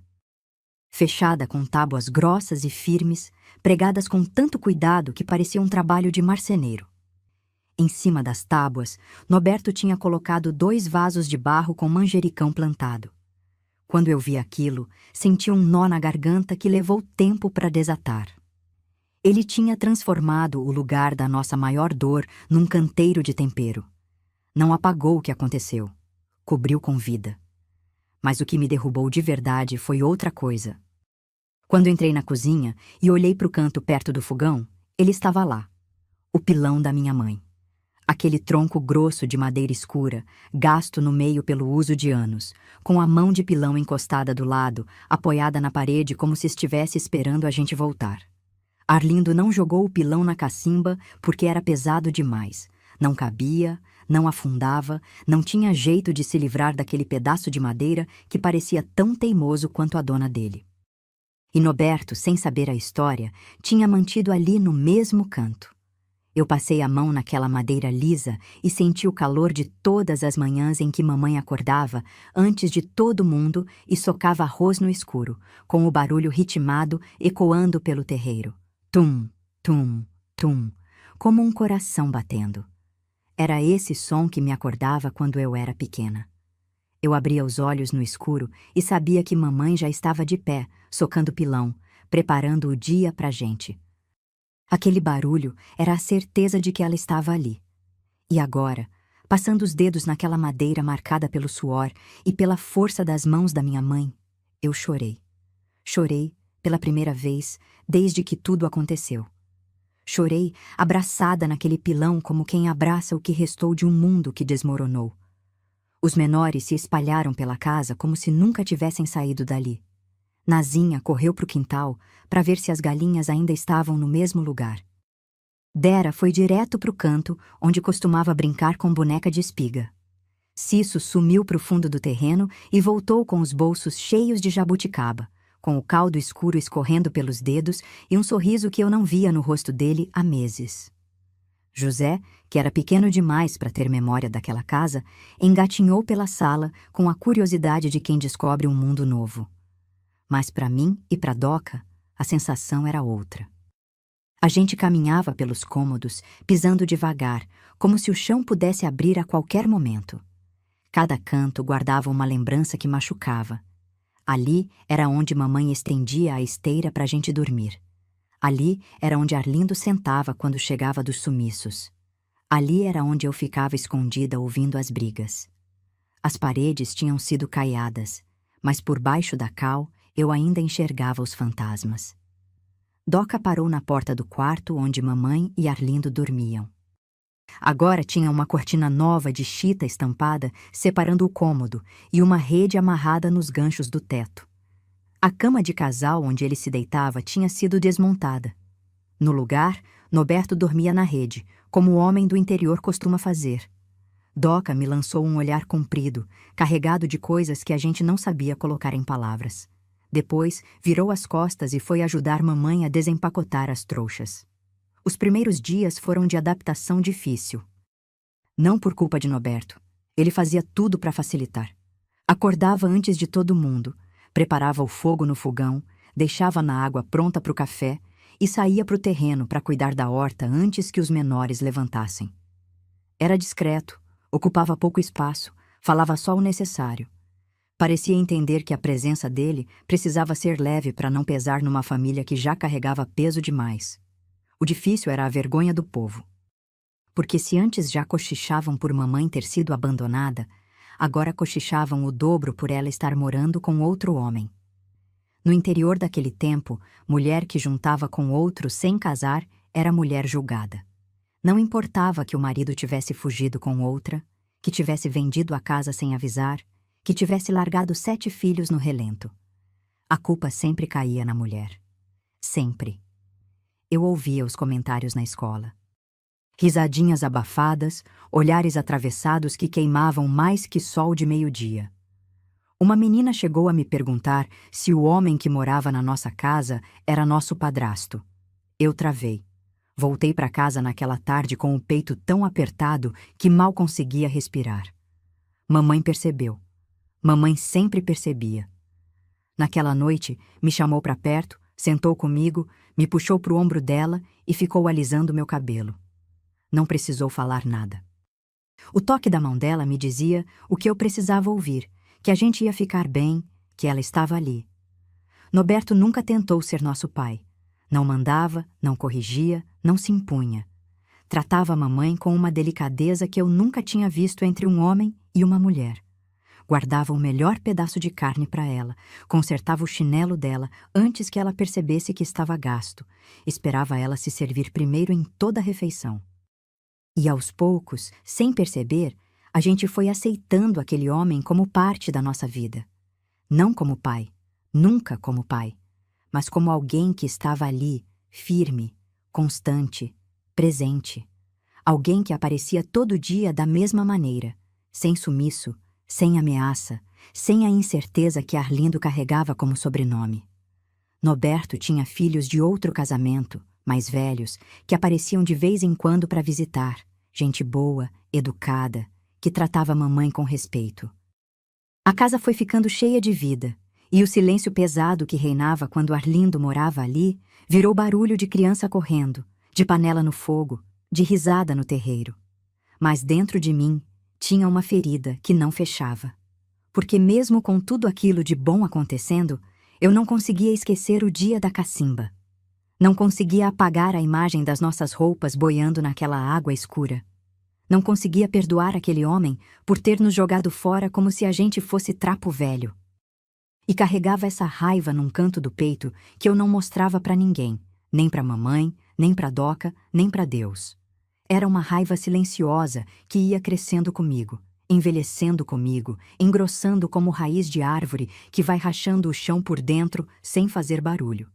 Fechada com tábuas grossas e firmes, pregadas com tanto cuidado que parecia um trabalho de marceneiro. Em cima das tábuas, Noberto tinha colocado 2 vasos de barro com manjericão plantado. Quando eu vi aquilo, senti um nó na garganta que levou tempo para desatar. Ele tinha transformado o lugar da nossa maior dor num canteiro de tempero. Não apagou o que aconteceu, cobriu com vida. Mas o que me derrubou de verdade foi outra coisa. Quando entrei na cozinha e olhei para o canto perto do fogão, ele estava lá, o pilão da minha mãe. Aquele tronco grosso de madeira escura, gasto no meio pelo uso de anos, com a mão de pilão encostada do lado, apoiada na parede como se estivesse esperando a gente voltar. Arlindo não jogou o pilão na cacimba porque era pesado demais. Não cabia, não afundava, não tinha jeito de se livrar daquele pedaço de madeira que parecia tão teimoso quanto a dona dele. E Noberto, sem saber a história, tinha mantido ali no mesmo canto. Eu passei a mão naquela madeira lisa e senti o calor de todas as manhãs em que mamãe acordava, antes de todo mundo, e socava arroz no escuro, com o barulho ritmado ecoando pelo terreiro. Tum, tum, tum, como um coração batendo. Era esse som que me acordava quando eu era pequena. Eu abria os olhos no escuro e sabia que mamãe já estava de pé, socando pilão, preparando o dia pra gente. Aquele barulho era a certeza de que ela estava ali. E agora, passando os dedos naquela madeira marcada pelo suor e pela força das mãos da minha mãe, eu chorei. Chorei, pela primeira vez, desde que tudo aconteceu. Chorei, abraçada naquele pilão como quem abraça o que restou de um mundo que desmoronou. Os menores se espalharam pela casa como se nunca tivessem saído dali. Nazinha correu para o quintal para ver se as galinhas ainda estavam no mesmo lugar. Dera foi direto para o canto onde costumava brincar com boneca de espiga. Cisso sumiu para o fundo do terreno e voltou com os bolsos cheios de jabuticaba, com o caldo escuro escorrendo pelos dedos e um sorriso que eu não via no rosto dele há meses. José, que era pequeno demais para ter memória daquela casa, engatinhou pela sala com a curiosidade de quem descobre um mundo novo. Mas para mim e para Doca, a sensação era outra. A gente caminhava pelos cômodos, pisando devagar, como se o chão pudesse abrir a qualquer momento. Cada canto guardava uma lembrança que machucava. Ali era onde mamãe estendia a esteira para a gente dormir. Ali era onde Arlindo sentava quando chegava dos sumiços. Ali era onde eu ficava escondida ouvindo as brigas. As paredes tinham sido caiadas, mas por baixo da cal eu ainda enxergava os fantasmas. Doca parou na porta do quarto onde mamãe e Arlindo dormiam. Agora tinha uma cortina nova de chita estampada separando o cômodo e uma rede amarrada nos ganchos do teto. A cama de casal onde ele se deitava tinha sido desmontada. No lugar, Noberto dormia na rede, como o homem do interior costuma fazer. Doca me lançou um olhar comprido, carregado de coisas que a gente não sabia colocar em palavras. Depois, virou as costas e foi ajudar mamãe a desempacotar as trouxas. Os primeiros dias foram de adaptação difícil. Não por culpa de Noberto. Ele fazia tudo para facilitar. Acordava antes de todo mundo, preparava o fogo no fogão, deixava na água pronta para o café e saía para o terreno para cuidar da horta antes que os menores levantassem. Era discreto, ocupava pouco espaço, falava só o necessário. Parecia entender que a presença dele precisava ser leve para não pesar numa família que já carregava peso demais. O difícil era a vergonha do povo. Porque se antes já cochichavam por mamãe ter sido abandonada, agora cochichavam o dobro por ela estar morando com outro homem. No interior daquele tempo, mulher que juntava com outro sem casar era mulher julgada. Não importava que o marido tivesse fugido com outra, que tivesse vendido a casa sem avisar, que tivesse largado 7 filhos no relento. A culpa sempre caía na mulher. Sempre. Eu ouvia os comentários na escola. Risadinhas abafadas, olhares atravessados que queimavam mais que sol de meio-dia. Uma menina chegou a me perguntar se o homem que morava na nossa casa era nosso padrasto. Eu travei. Voltei para casa naquela tarde com o peito tão apertado que mal conseguia respirar. Mamãe percebeu. Mamãe sempre percebia. Naquela noite, me chamou para perto, sentou comigo, me puxou para o ombro dela e ficou alisando meu cabelo. Não precisou falar nada. O toque da mão dela me dizia o que eu precisava ouvir, que a gente ia ficar bem, que ela estava ali. Noberto nunca tentou ser nosso pai. Não mandava, não corrigia, não se impunha. Tratava a mamãe com uma delicadeza que eu nunca tinha visto entre um homem e uma mulher. Guardava o melhor pedaço de carne para ela, consertava o chinelo dela antes que ela percebesse que estava gasto, esperava ela se servir primeiro em toda a refeição. E aos poucos, sem perceber, a gente foi aceitando aquele homem como parte da nossa vida. Não como pai, nunca como pai, mas como alguém que estava ali, firme, constante, presente. Alguém que aparecia todo dia da mesma maneira, sem sumiço, sem ameaça, sem a incerteza que Arlindo carregava como sobrenome. Noberto tinha filhos de outro casamento, mais velhos, que apareciam de vez em quando para visitar, gente boa, educada, que tratava a mamãe com respeito. A casa foi ficando cheia de vida, e o silêncio pesado que reinava quando Arlindo morava ali virou barulho de criança correndo, de panela no fogo, de risada no terreiro. Mas dentro de mim tinha uma ferida que não fechava. Porque mesmo com tudo aquilo de bom acontecendo, eu não conseguia esquecer o dia da cacimba. Não conseguia apagar a imagem das nossas roupas boiando naquela água escura. Não conseguia perdoar aquele homem por ter nos jogado fora como se a gente fosse trapo velho. E carregava essa raiva num canto do peito que eu não mostrava para ninguém, nem para mamãe, nem para Doca, nem para Deus. Era uma raiva silenciosa que ia crescendo comigo, envelhecendo comigo, engrossando como raiz de árvore que vai rachando o chão por dentro sem fazer barulho.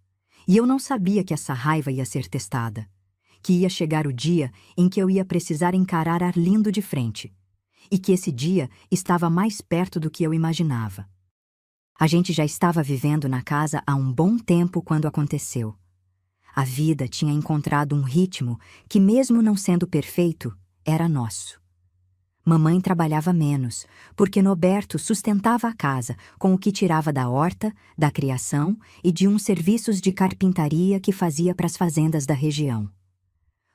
E eu não sabia que essa raiva ia ser testada, que ia chegar o dia em que eu ia precisar encarar Arlindo de frente, e que esse dia estava mais perto do que eu imaginava. A gente já estava vivendo na casa há um bom tempo quando aconteceu. A vida tinha encontrado um ritmo que, mesmo não sendo perfeito, era nosso. Mamãe trabalhava menos, porque Noberto sustentava a casa com o que tirava da horta, da criação e de uns serviços de carpintaria que fazia para as fazendas da região.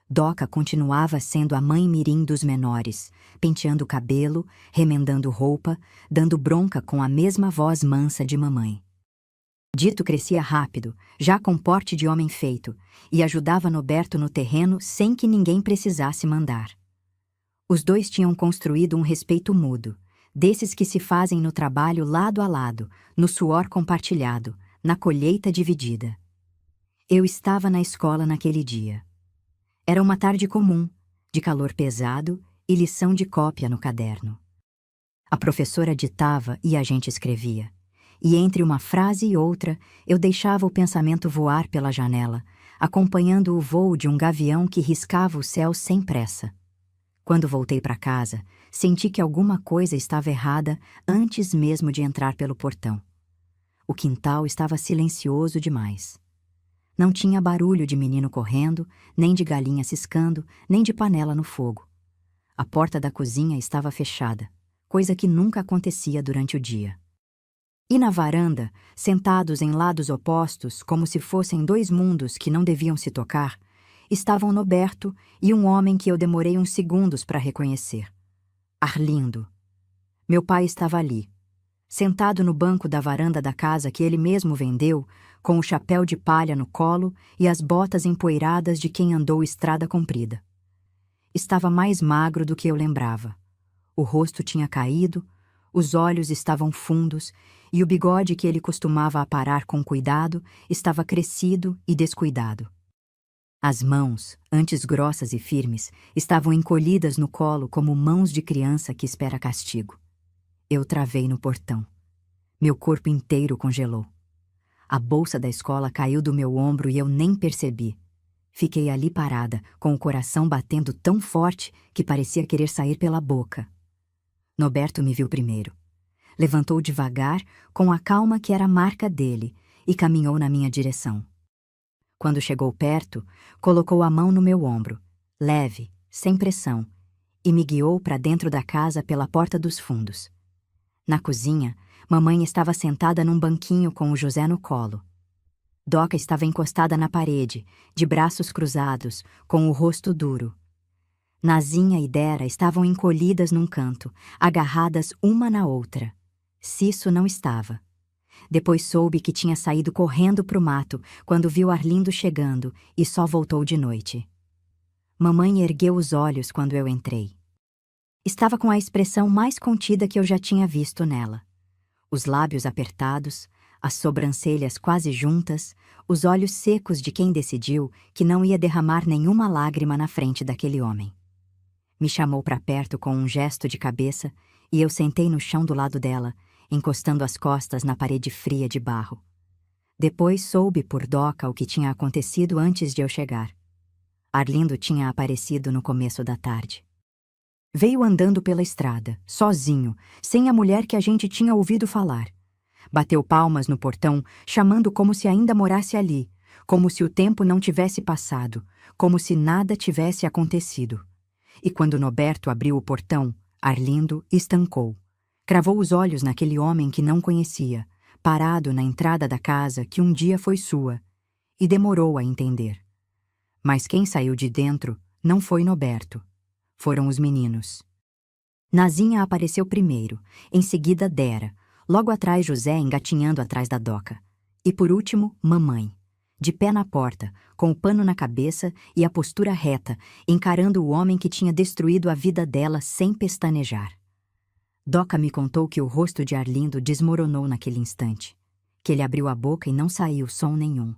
Doca continuava sendo a mãe mirim dos menores, penteando o cabelo, remendando roupa, dando bronca com a mesma voz mansa de mamãe. Dito crescia rápido, já com porte de homem feito, e ajudava Noberto no terreno sem que ninguém precisasse mandar. Os dois tinham construído um respeito mútuo, desses que se fazem no trabalho lado a lado, no suor compartilhado, na colheita dividida. Eu estava na escola naquele dia. Era uma tarde comum, de calor pesado e lição de cópia no caderno. A professora ditava e a gente escrevia. E entre uma frase e outra, eu deixava o pensamento voar pela janela, acompanhando o voo de um gavião que riscava o céu sem pressa. Quando voltei para casa, senti que alguma coisa estava errada antes mesmo de entrar pelo portão. O quintal estava silencioso demais. Não tinha barulho de menino correndo, nem de galinha ciscando, nem de panela no fogo. A porta da cozinha estava fechada, coisa que nunca acontecia durante o dia. E na varanda, sentados em lados opostos, como se fossem dois mundos que não deviam se tocar, estavam Noberto e um homem que eu demorei uns segundos para reconhecer. Arlindo. Meu pai estava ali, sentado no banco da varanda da casa que ele mesmo vendeu, com o chapéu de palha no colo e as botas empoeiradas de quem andou estrada comprida. Estava mais magro do que eu lembrava. O rosto tinha caído, os olhos estavam fundos e o bigode que ele costumava aparar com cuidado estava crescido e descuidado. As mãos, antes grossas e firmes, estavam encolhidas no colo como mãos de criança que espera castigo. Eu travei no portão. Meu corpo inteiro congelou. A bolsa da escola caiu do meu ombro e eu nem percebi. Fiquei ali parada, com o coração batendo tão forte que parecia querer sair pela boca. Noberto me viu primeiro. Levantou devagar, com a calma que era a marca dele, e caminhou na minha direção. Quando chegou perto, colocou a mão no meu ombro, leve, sem pressão, e me guiou para dentro da casa pela porta dos fundos. Na cozinha, mamãe estava sentada num banquinho com o José no colo. Doca estava encostada na parede, de braços cruzados, com o rosto duro. Nazinha e Dera estavam encolhidas num canto, agarradas uma na outra. Cisso não estava. Depois soube que tinha saído correndo pro mato quando viu Arlindo chegando e só voltou de noite. Mamãe ergueu os olhos quando eu entrei. Estava com a expressão mais contida que eu já tinha visto nela. Os lábios apertados, as sobrancelhas quase juntas, os olhos secos de quem decidiu que não ia derramar nenhuma lágrima na frente daquele homem. Me chamou para perto com um gesto de cabeça e eu sentei no chão do lado dela, encostando as costas na parede fria de barro. Depois soube por Doca o que tinha acontecido antes de eu chegar. Arlindo tinha aparecido no começo da tarde. Veio andando pela estrada, sozinho, sem a mulher que a gente tinha ouvido falar. Bateu palmas no portão, chamando como se ainda morasse ali, como se o tempo não tivesse passado, como se nada tivesse acontecido. E quando Noberto abriu o portão, Arlindo estancou. Cravou os olhos naquele homem que não conhecia, parado na entrada da casa que um dia foi sua, e demorou a entender. Mas quem saiu de dentro não foi Noberto. Foram os meninos. Nazinha apareceu primeiro, em seguida Dera, logo atrás José engatinhando atrás da Doca. E por último, mamãe. de pé na porta, com o pano na cabeça e a postura reta, encarando o homem que tinha destruído a vida dela sem pestanejar. Doca me contou que o rosto de Arlindo desmoronou naquele instante, que ele abriu a boca e não saiu som nenhum.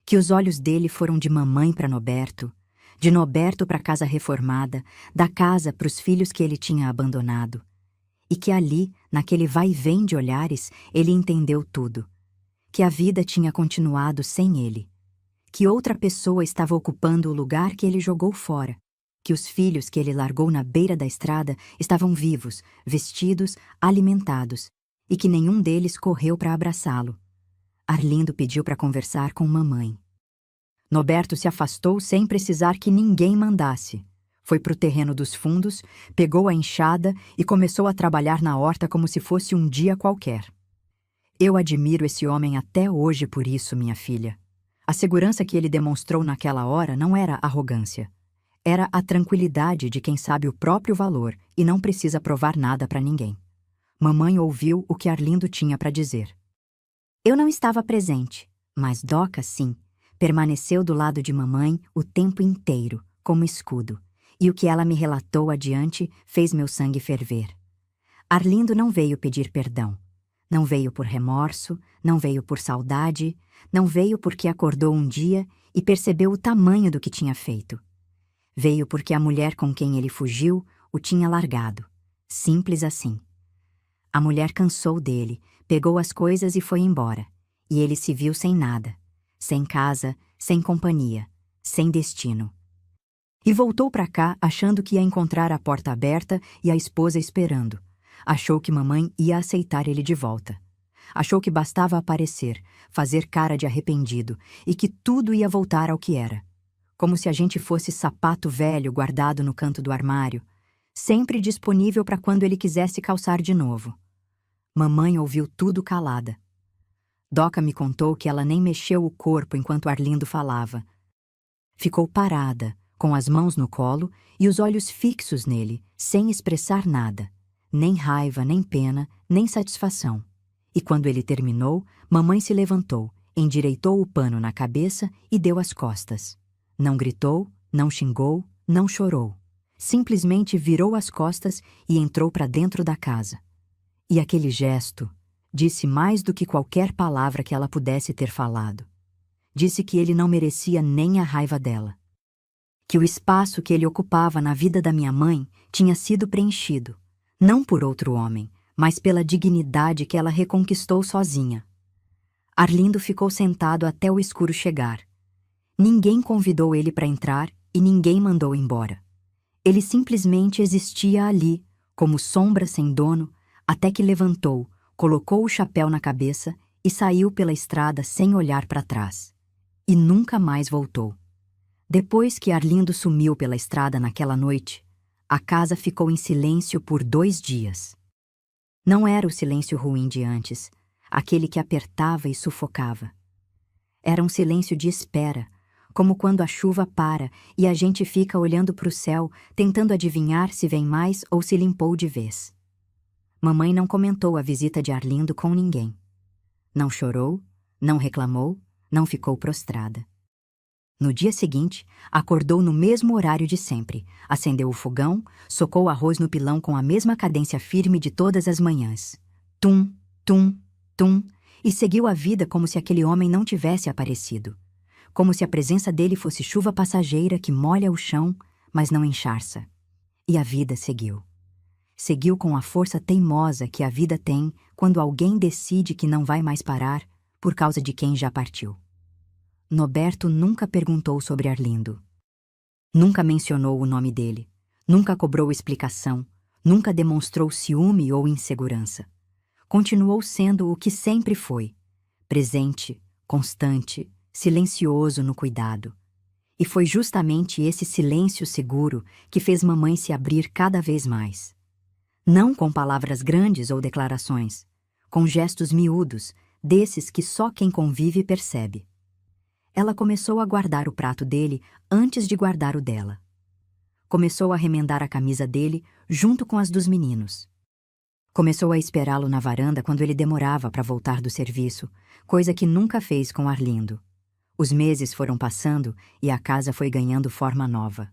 Que os olhos dele foram de mamãe para Noberto, de Noberto para a casa reformada, da casa para os filhos que ele tinha abandonado. E que ali, naquele vai e vem de olhares, ele entendeu tudo. Que a vida tinha continuado sem ele. Que outra pessoa estava ocupando o lugar que ele jogou fora. Que os filhos que ele largou na beira da estrada estavam vivos, vestidos, alimentados, e que nenhum deles correu para abraçá-lo. Arlindo pediu para conversar com mamãe. Noberto se afastou sem precisar que ninguém mandasse. Foi para o terreno dos fundos, pegou a enxada e começou a trabalhar na horta como se fosse um dia qualquer. Eu admiro esse homem até hoje por isso, minha filha. A segurança que ele demonstrou naquela hora não era arrogância. Era a tranquilidade de quem sabe o próprio valor e não precisa provar nada para ninguém. Mamãe ouviu o que Arlindo tinha para dizer. Eu não estava presente, mas Doca, sim, permaneceu do lado de mamãe o tempo inteiro, como escudo, e o que ela me relatou adiante fez meu sangue ferver. Arlindo não veio pedir perdão. Não veio por remorso, não veio por saudade, não veio porque acordou um dia e percebeu o tamanho do que tinha feito. Veio porque a mulher com quem ele fugiu o tinha largado. Simples assim. A mulher cansou dele, pegou as coisas e foi embora. E ele se viu sem nada. Sem casa, sem companhia, sem destino. E voltou para cá achando que ia encontrar a porta aberta e a esposa esperando. Achou que mamãe ia aceitar ele de volta. Achou que bastava aparecer, fazer cara de arrependido e que tudo ia voltar ao que era. Como se a gente fosse sapato velho guardado no canto do armário, sempre disponível para quando ele quisesse calçar de novo. Mamãe ouviu tudo calada. Doca me contou que ela nem mexeu o corpo enquanto Arlindo falava. Ficou parada, com as mãos no colo e os olhos fixos nele, sem expressar nada. Nem raiva, nem pena, nem satisfação. E quando ele terminou, mamãe se levantou, endireitou o pano na cabeça e deu as costas. Não gritou, não xingou, não chorou. Simplesmente virou as costas e entrou para dentro da casa. E aquele gesto disse mais do que qualquer palavra que ela pudesse ter falado. Disse que ele não merecia nem a raiva dela. Que o espaço que ele ocupava na vida da minha mãe tinha sido preenchido, não por outro homem, mas pela dignidade que ela reconquistou sozinha. Arlindo ficou sentado até o escuro chegar. Ninguém convidou ele para entrar e ninguém mandou embora. Ele simplesmente existia ali, como sombra sem dono, até que levantou, colocou o chapéu na cabeça e saiu pela estrada sem olhar para trás. E nunca mais voltou. Depois que Arlindo sumiu pela estrada naquela noite, a casa ficou em silêncio por 2 dias. Não era o silêncio ruim de antes, aquele que apertava e sufocava. Era um silêncio de espera, como quando a chuva para e a gente fica olhando para o céu, tentando adivinhar se vem mais ou se limpou de vez. Mamãe não comentou a visita de Arlindo com ninguém. Não chorou, não reclamou, não ficou prostrada. No dia seguinte, acordou no mesmo horário de sempre, acendeu o fogão, socou o arroz no pilão com a mesma cadência firme de todas as manhãs. Tum, tum, tum, e seguiu a vida como se aquele homem não tivesse aparecido. Como se a presença dele fosse chuva passageira que molha o chão, mas não encharça. E a vida seguiu. Seguiu com a força teimosa que a vida tem quando alguém decide que não vai mais parar por causa de quem já partiu. Noberto nunca perguntou sobre Arlindo. Nunca mencionou o nome dele. Nunca cobrou explicação. Nunca demonstrou ciúme ou insegurança. Continuou sendo o que sempre foi. Presente, constante, silencioso no cuidado. E foi justamente esse silêncio seguro que fez mamãe se abrir cada vez mais. Não com palavras grandes ou declarações, com gestos miúdos, desses que só quem convive percebe. Ela começou a guardar o prato dele antes de guardar o dela. Começou a remendar a camisa dele junto com as dos meninos. Começou a esperá-lo na varanda quando ele demorava para voltar do serviço, coisa que nunca fez com Arlindo. Os meses foram passando e a casa foi ganhando forma nova.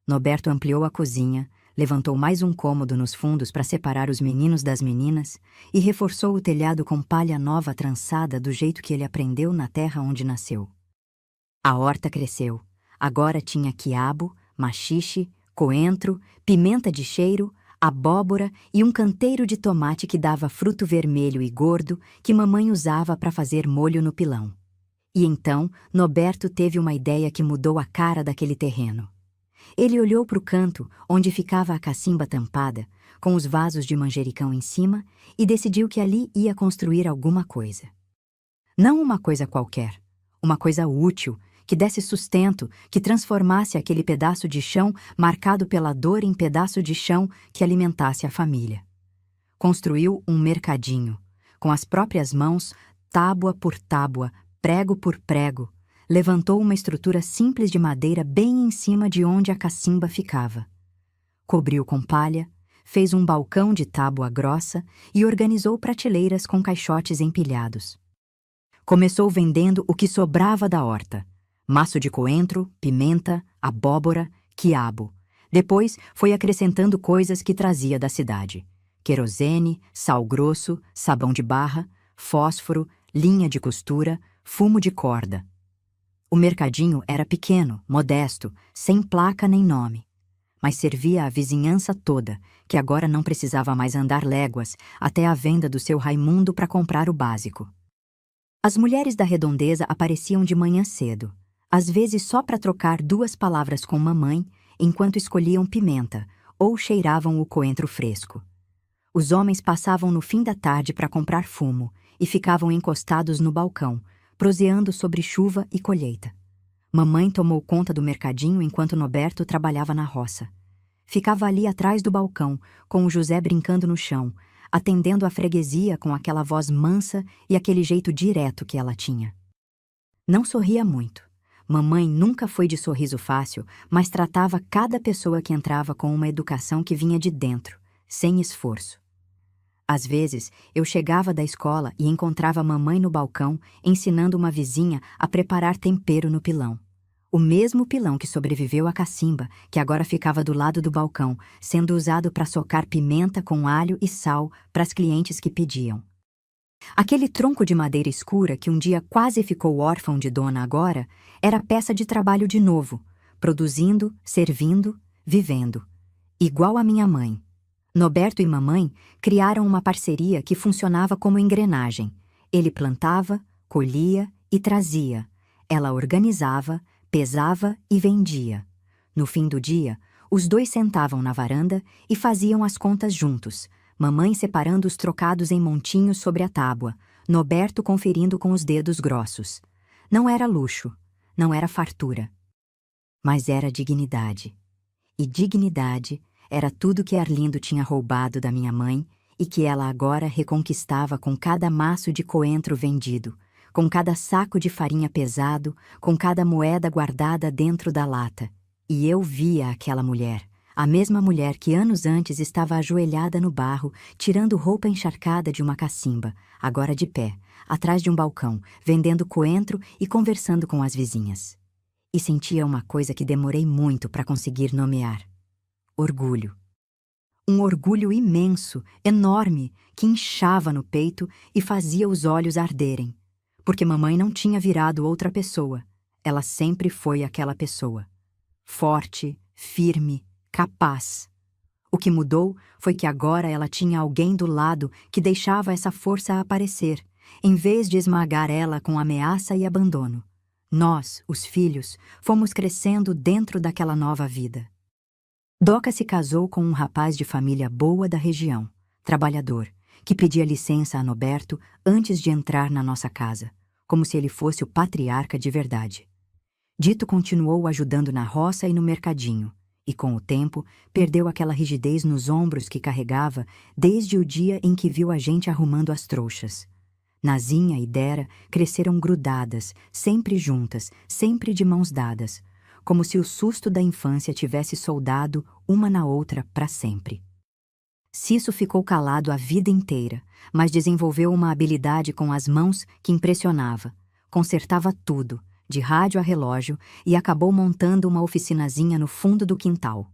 Norberto ampliou a cozinha, levantou mais um cômodo nos fundos para separar os meninos das meninas e reforçou o telhado com palha nova trançada do jeito que ele aprendeu na terra onde nasceu. A horta cresceu. Agora tinha quiabo, maxixe, coentro, pimenta de cheiro, abóbora e um canteiro de tomate que dava fruto vermelho e gordo que mamãe usava para fazer molho no pilão. E então, Norberto teve uma ideia que mudou a cara daquele terreno. Ele olhou para o canto, onde ficava a cacimba tampada, com os vasos de manjericão em cima, e decidiu que ali ia construir alguma coisa. Não uma coisa qualquer, uma coisa útil, que desse sustento, que transformasse aquele pedaço de chão marcado pela dor em pedaço de chão que alimentasse a família. Construiu um mercadinho, com as próprias mãos, tábua por tábua, prego por prego, levantou uma estrutura simples de madeira bem em cima de onde a cacimba ficava. Cobriu com palha, fez um balcão de tábua grossa e organizou prateleiras com caixotes empilhados. Começou vendendo o que sobrava da horta: maço de coentro, pimenta, abóbora, quiabo. Depois foi acrescentando coisas que trazia da cidade: querosene, sal grosso, sabão de barra, fósforo, linha de costura, fumo de corda. O mercadinho era pequeno, modesto, sem placa nem nome. Mas servia à vizinhança toda, que agora não precisava mais andar léguas até a venda do seu Raimundo para comprar o básico. As mulheres da redondeza apareciam de manhã cedo, às vezes só para trocar 2 palavras com mamãe, enquanto escolhiam pimenta ou cheiravam o coentro fresco. Os homens passavam no fim da tarde para comprar fumo e ficavam encostados no balcão, proseando sobre chuva e colheita. Mamãe tomou conta do mercadinho enquanto Norberto trabalhava na roça. Ficava ali atrás do balcão, com o José brincando no chão, atendendo a freguesia com aquela voz mansa e aquele jeito direto que ela tinha. Não sorria muito. Mamãe nunca foi de sorriso fácil, mas tratava cada pessoa que entrava com uma educação que vinha de dentro, sem esforço. Às vezes, eu chegava da escola e encontrava mamãe no balcão ensinando uma vizinha a preparar tempero no pilão. O mesmo pilão que sobreviveu à cacimba, que agora ficava do lado do balcão, sendo usado para socar pimenta com alho e sal para as clientes que pediam. Aquele tronco de madeira escura que um dia quase ficou órfão de dona agora, era peça de trabalho de novo, produzindo, servindo, vivendo. Igual a minha mãe. Norberto e mamãe criaram uma parceria que funcionava como engrenagem. Ele plantava, colhia e trazia. Ela organizava, pesava e vendia. No fim do dia, os dois sentavam na varanda e faziam as contas juntos, mamãe separando os trocados em montinhos sobre a tábua, Norberto conferindo com os dedos grossos. Não era luxo, não era fartura, mas era dignidade. E dignidade era tudo que Arlindo tinha roubado da minha mãe e que ela agora reconquistava com cada maço de coentro vendido, com cada saco de farinha pesado, com cada moeda guardada dentro da lata. E eu via aquela mulher, a mesma mulher que anos antes estava ajoelhada no barro, tirando roupa encharcada de uma cacimba, agora de pé, atrás de um balcão, vendendo coentro e conversando com as vizinhas. E sentia uma coisa que demorei muito para conseguir nomear: orgulho. Um orgulho imenso, enorme, que inchava no peito e fazia os olhos arderem. Porque mamãe não tinha virado outra pessoa. Ela sempre foi aquela pessoa. Forte, firme, capaz. O que mudou foi que agora ela tinha alguém do lado que deixava essa força aparecer, em vez de esmagar ela com ameaça e abandono. Nós, os filhos, fomos crescendo dentro daquela nova vida. Doca se casou com um rapaz de família boa da região, trabalhador, que pedia licença a Norberto antes de entrar na nossa casa, como se ele fosse o patriarca de verdade. Dito continuou ajudando na roça e no mercadinho, e com o tempo perdeu aquela rigidez nos ombros que carregava desde o dia em que viu a gente arrumando as trouxas. Nazinha e Dera cresceram grudadas, sempre juntas, sempre de mãos dadas, como se o susto da infância tivesse soldado uma na outra para sempre. Cisso ficou calado a vida inteira, mas desenvolveu uma habilidade com as mãos que impressionava. Consertava tudo, de rádio a relógio, e acabou montando uma oficinazinha no fundo do quintal.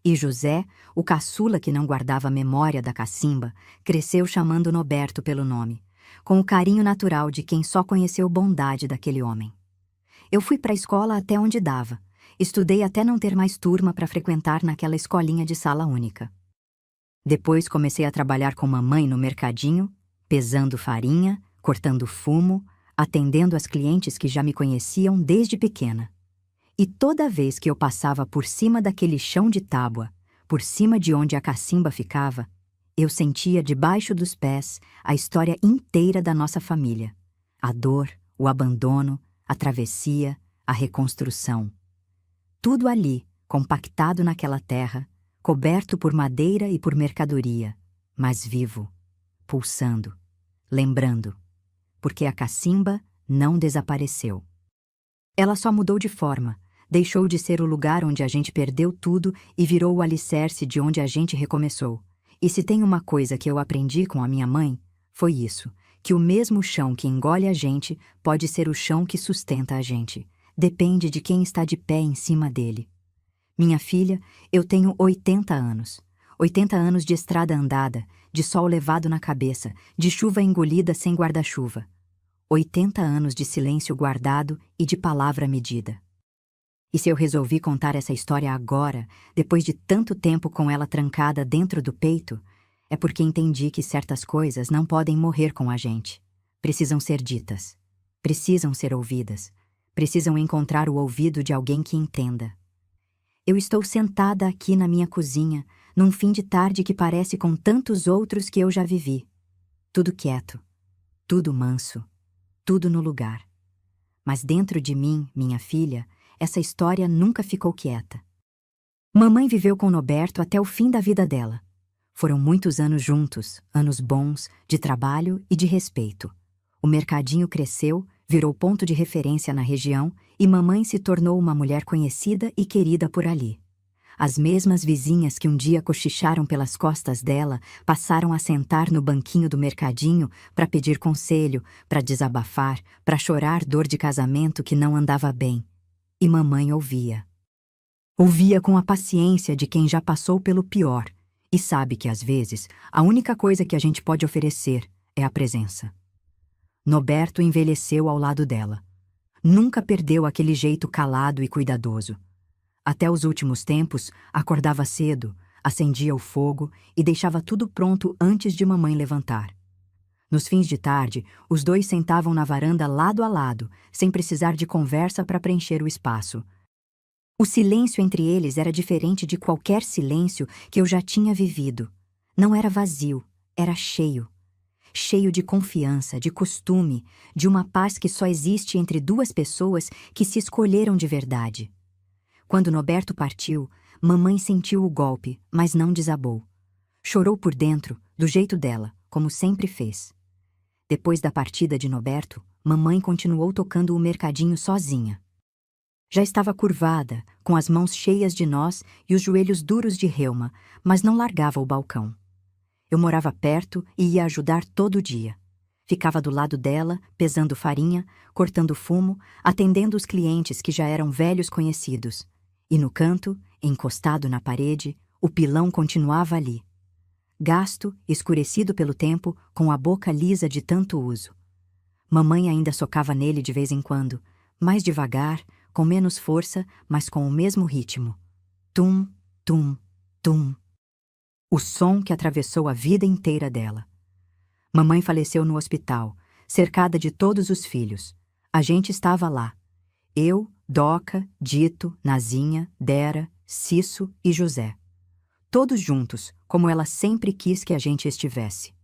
E José, o caçula que não guardava memória da cacimba, cresceu chamando Noberto pelo nome, com o carinho natural de quem só conheceu bondade daquele homem. Eu fui para a escola até onde dava. Estudei até não ter mais turma para frequentar naquela escolinha de sala única. Depois comecei a trabalhar com mamãe no mercadinho, pesando farinha, cortando fumo, atendendo as clientes que já me conheciam desde pequena. E toda vez que eu passava por cima daquele chão de tábua, por cima de onde a cacimba ficava, eu sentia debaixo dos pés a história inteira da nossa família. A dor, o abandono, a travessia, a reconstrução. Tudo ali, compactado naquela terra, coberto por madeira e por mercadoria, mas vivo, pulsando, lembrando, porque a cacimba não desapareceu. Ela só mudou de forma, deixou de ser o lugar onde a gente perdeu tudo e virou o alicerce de onde a gente recomeçou. E se tem uma coisa que eu aprendi com a minha mãe, foi isso, que o mesmo chão que engole a gente pode ser o chão que sustenta a gente. Depende de quem está de pé em cima dele. Minha filha, eu tenho 80 anos. 80 anos de estrada andada, de sol levado na cabeça, de chuva engolida sem guarda-chuva. 80 anos de silêncio guardado e de palavra medida. E se eu resolvi contar essa história agora, depois de tanto tempo com ela trancada dentro do peito, é porque entendi que certas coisas não podem morrer com a gente. Precisam ser ditas. Precisam ser ouvidas. Precisam encontrar o ouvido de alguém que entenda. Eu estou sentada aqui na minha cozinha, num fim de tarde que parece com tantos outros que eu já vivi. Tudo quieto, tudo manso, tudo no lugar. Mas dentro de mim, minha filha, essa história nunca ficou quieta. Mamãe viveu com Noberto até o fim da vida dela. Foram muitos anos juntos, anos bons, de trabalho e de respeito. O mercadinho cresceu, virou ponto de referência na região e mamãe se tornou uma mulher conhecida e querida por ali. As mesmas vizinhas que um dia cochicharam pelas costas dela passaram a sentar no banquinho do mercadinho para pedir conselho, para desabafar, para chorar dor de casamento que não andava bem. E mamãe ouvia. Ouvia com a paciência de quem já passou pelo pior e sabe que, às vezes, a única coisa que a gente pode oferecer é a presença. Noberto envelheceu ao lado dela. Nunca perdeu aquele jeito calado e cuidadoso. Até os últimos tempos, acordava cedo, acendia o fogo e deixava tudo pronto antes de mamãe levantar. Nos fins de tarde, os dois sentavam na varanda lado a lado, sem precisar de conversa para preencher o espaço. O silêncio entre eles era diferente de qualquer silêncio que eu já tinha vivido. Não era vazio, era cheio. Cheio de confiança, de costume, de uma paz que só existe entre duas pessoas que se escolheram de verdade. Quando Noberto partiu, mamãe sentiu o golpe, mas não desabou. Chorou por dentro, do jeito dela, como sempre fez. Depois da partida de Noberto, mamãe continuou tocando o mercadinho sozinha. Já estava curvada, com as mãos cheias de nós e os joelhos duros de reuma, mas não largava o balcão. Eu morava perto e ia ajudar todo dia. Ficava do lado dela, pesando farinha, cortando fumo, atendendo os clientes que já eram velhos conhecidos. E no canto, encostado na parede, o pilão continuava ali. Gasto, escurecido pelo tempo, com a boca lisa de tanto uso. Mamãe ainda socava nele de vez em quando, mais devagar, com menos força, mas com o mesmo ritmo. Tum, tum, tum. O som que atravessou a vida inteira dela. Mamãe faleceu no hospital, cercada de todos os filhos. A gente estava lá. Eu, Doca, Dito, Nazinha, Dera, Cisso e José. Todos juntos, como ela sempre quis que a gente estivesse.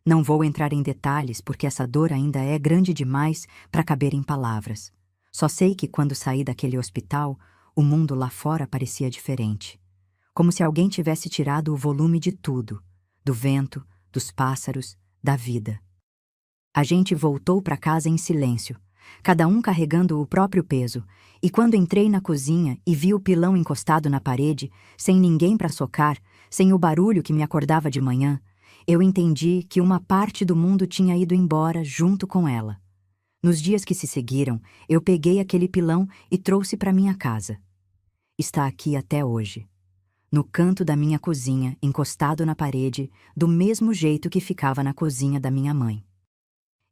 Não vou entrar em detalhes porque essa dor ainda é grande demais para caber em palavras. Só sei que quando saí daquele hospital, o mundo lá fora parecia diferente. Como se alguém tivesse tirado o volume de tudo, do vento, dos pássaros, da vida. A gente voltou para casa em silêncio, cada um carregando o próprio peso, e quando entrei na cozinha e vi o pilão encostado na parede, sem ninguém para socar, sem o barulho que me acordava de manhã, eu entendi que uma parte do mundo tinha ido embora junto com ela. Nos dias que se seguiram, eu peguei aquele pilão e trouxe para minha casa. Está aqui até hoje, no canto da minha cozinha, encostado na parede, do mesmo jeito que ficava na cozinha da minha mãe.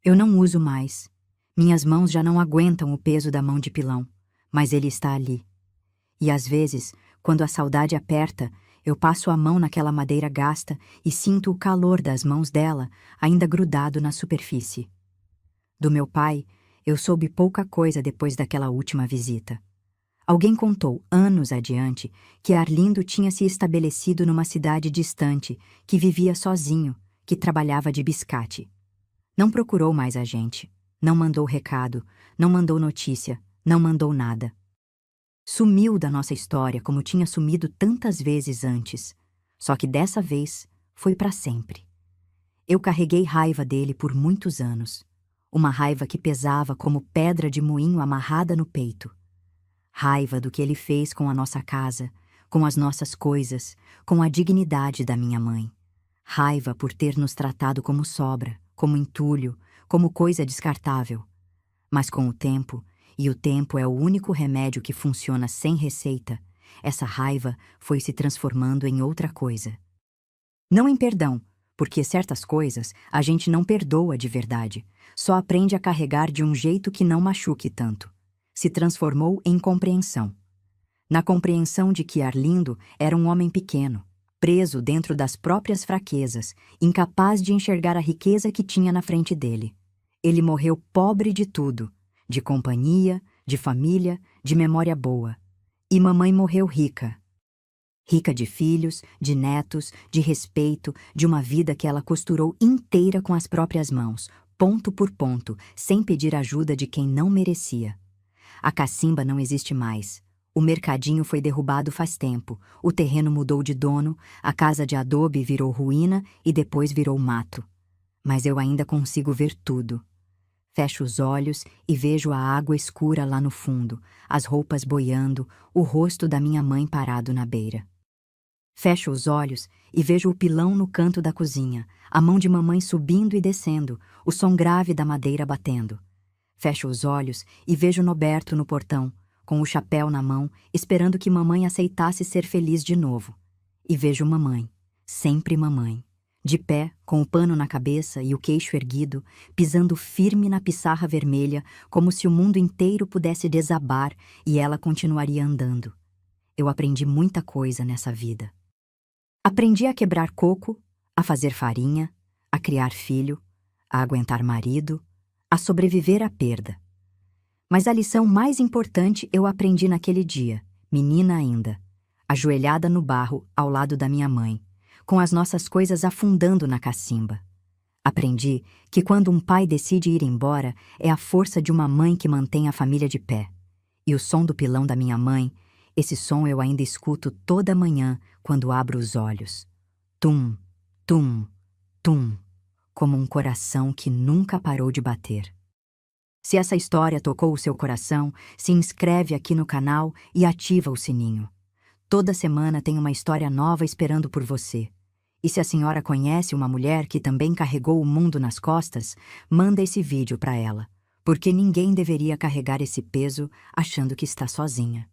Eu não uso mais. Minhas mãos já não aguentam o peso da mão de pilão, mas ele está ali. E às vezes, quando a saudade aperta, eu passo a mão naquela madeira gasta e sinto o calor das mãos dela ainda grudado na superfície. Do meu pai, eu soube pouca coisa depois daquela última visita. Alguém contou, anos adiante, que Arlindo tinha se estabelecido numa cidade distante, que vivia sozinho, que trabalhava de biscate. Não procurou mais a gente, não mandou recado, não mandou notícia, não mandou nada. Sumiu da nossa história como tinha sumido tantas vezes antes, só que dessa vez foi para sempre. Eu carreguei raiva dele por muitos anos, uma raiva que pesava como pedra de moinho amarrada no peito. Raiva do que ele fez com a nossa casa, com as nossas coisas, com a dignidade da minha mãe. Raiva por ter nos tratado como sobra, como entulho, como coisa descartável. Mas com o tempo, e o tempo é o único remédio que funciona sem receita, essa raiva foi se transformando em outra coisa. Não em perdão, porque certas coisas a gente não perdoa de verdade, só aprende a carregar de um jeito que não machuque tanto. Se transformou em compreensão. Na compreensão de que Arlindo era um homem pequeno, preso dentro das próprias fraquezas, incapaz de enxergar a riqueza que tinha na frente dele. Ele morreu pobre de tudo, de companhia, de família, de memória boa. E mamãe morreu rica. Rica de filhos, de netos, de respeito, de uma vida que ela costurou inteira com as próprias mãos, ponto por ponto, sem pedir ajuda de quem não merecia. A cacimba não existe mais. O mercadinho foi derrubado faz tempo, o terreno mudou de dono, a casa de adobe virou ruína e depois virou mato. Mas eu ainda consigo ver tudo. Fecho os olhos e vejo a água escura lá no fundo, as roupas boiando, o rosto da minha mãe parado na beira. Fecho os olhos e vejo o pilão no canto da cozinha, a mão de mamãe subindo e descendo, o som grave da madeira batendo. Fecho os olhos e vejo Noberto no portão, com o chapéu na mão, esperando que mamãe aceitasse ser feliz de novo. E vejo mamãe, sempre mamãe, de pé, com o pano na cabeça e o queixo erguido, pisando firme na pissarra vermelha, como se o mundo inteiro pudesse desabar e ela continuaria andando. Eu aprendi muita coisa nessa vida. Aprendi a quebrar coco, a fazer farinha, a criar filho, a aguentar marido, a sobreviver à perda. Mas a lição mais importante eu aprendi naquele dia, menina ainda, ajoelhada no barro ao lado da minha mãe, com as nossas coisas afundando na cacimba. Aprendi que quando um pai decide ir embora, é a força de uma mãe que mantém a família de pé. E o som do pilão da minha mãe, esse som eu ainda escuto toda manhã quando abro os olhos. Tum, tum, tum. Como um coração que nunca parou de bater. Se essa história tocou o seu coração, se inscreve aqui no canal e ativa o sininho. Toda semana tem uma história nova esperando por você. E se a senhora conhece uma mulher que também carregou o mundo nas costas, manda esse vídeo para ela, porque ninguém deveria carregar esse peso achando que está sozinha.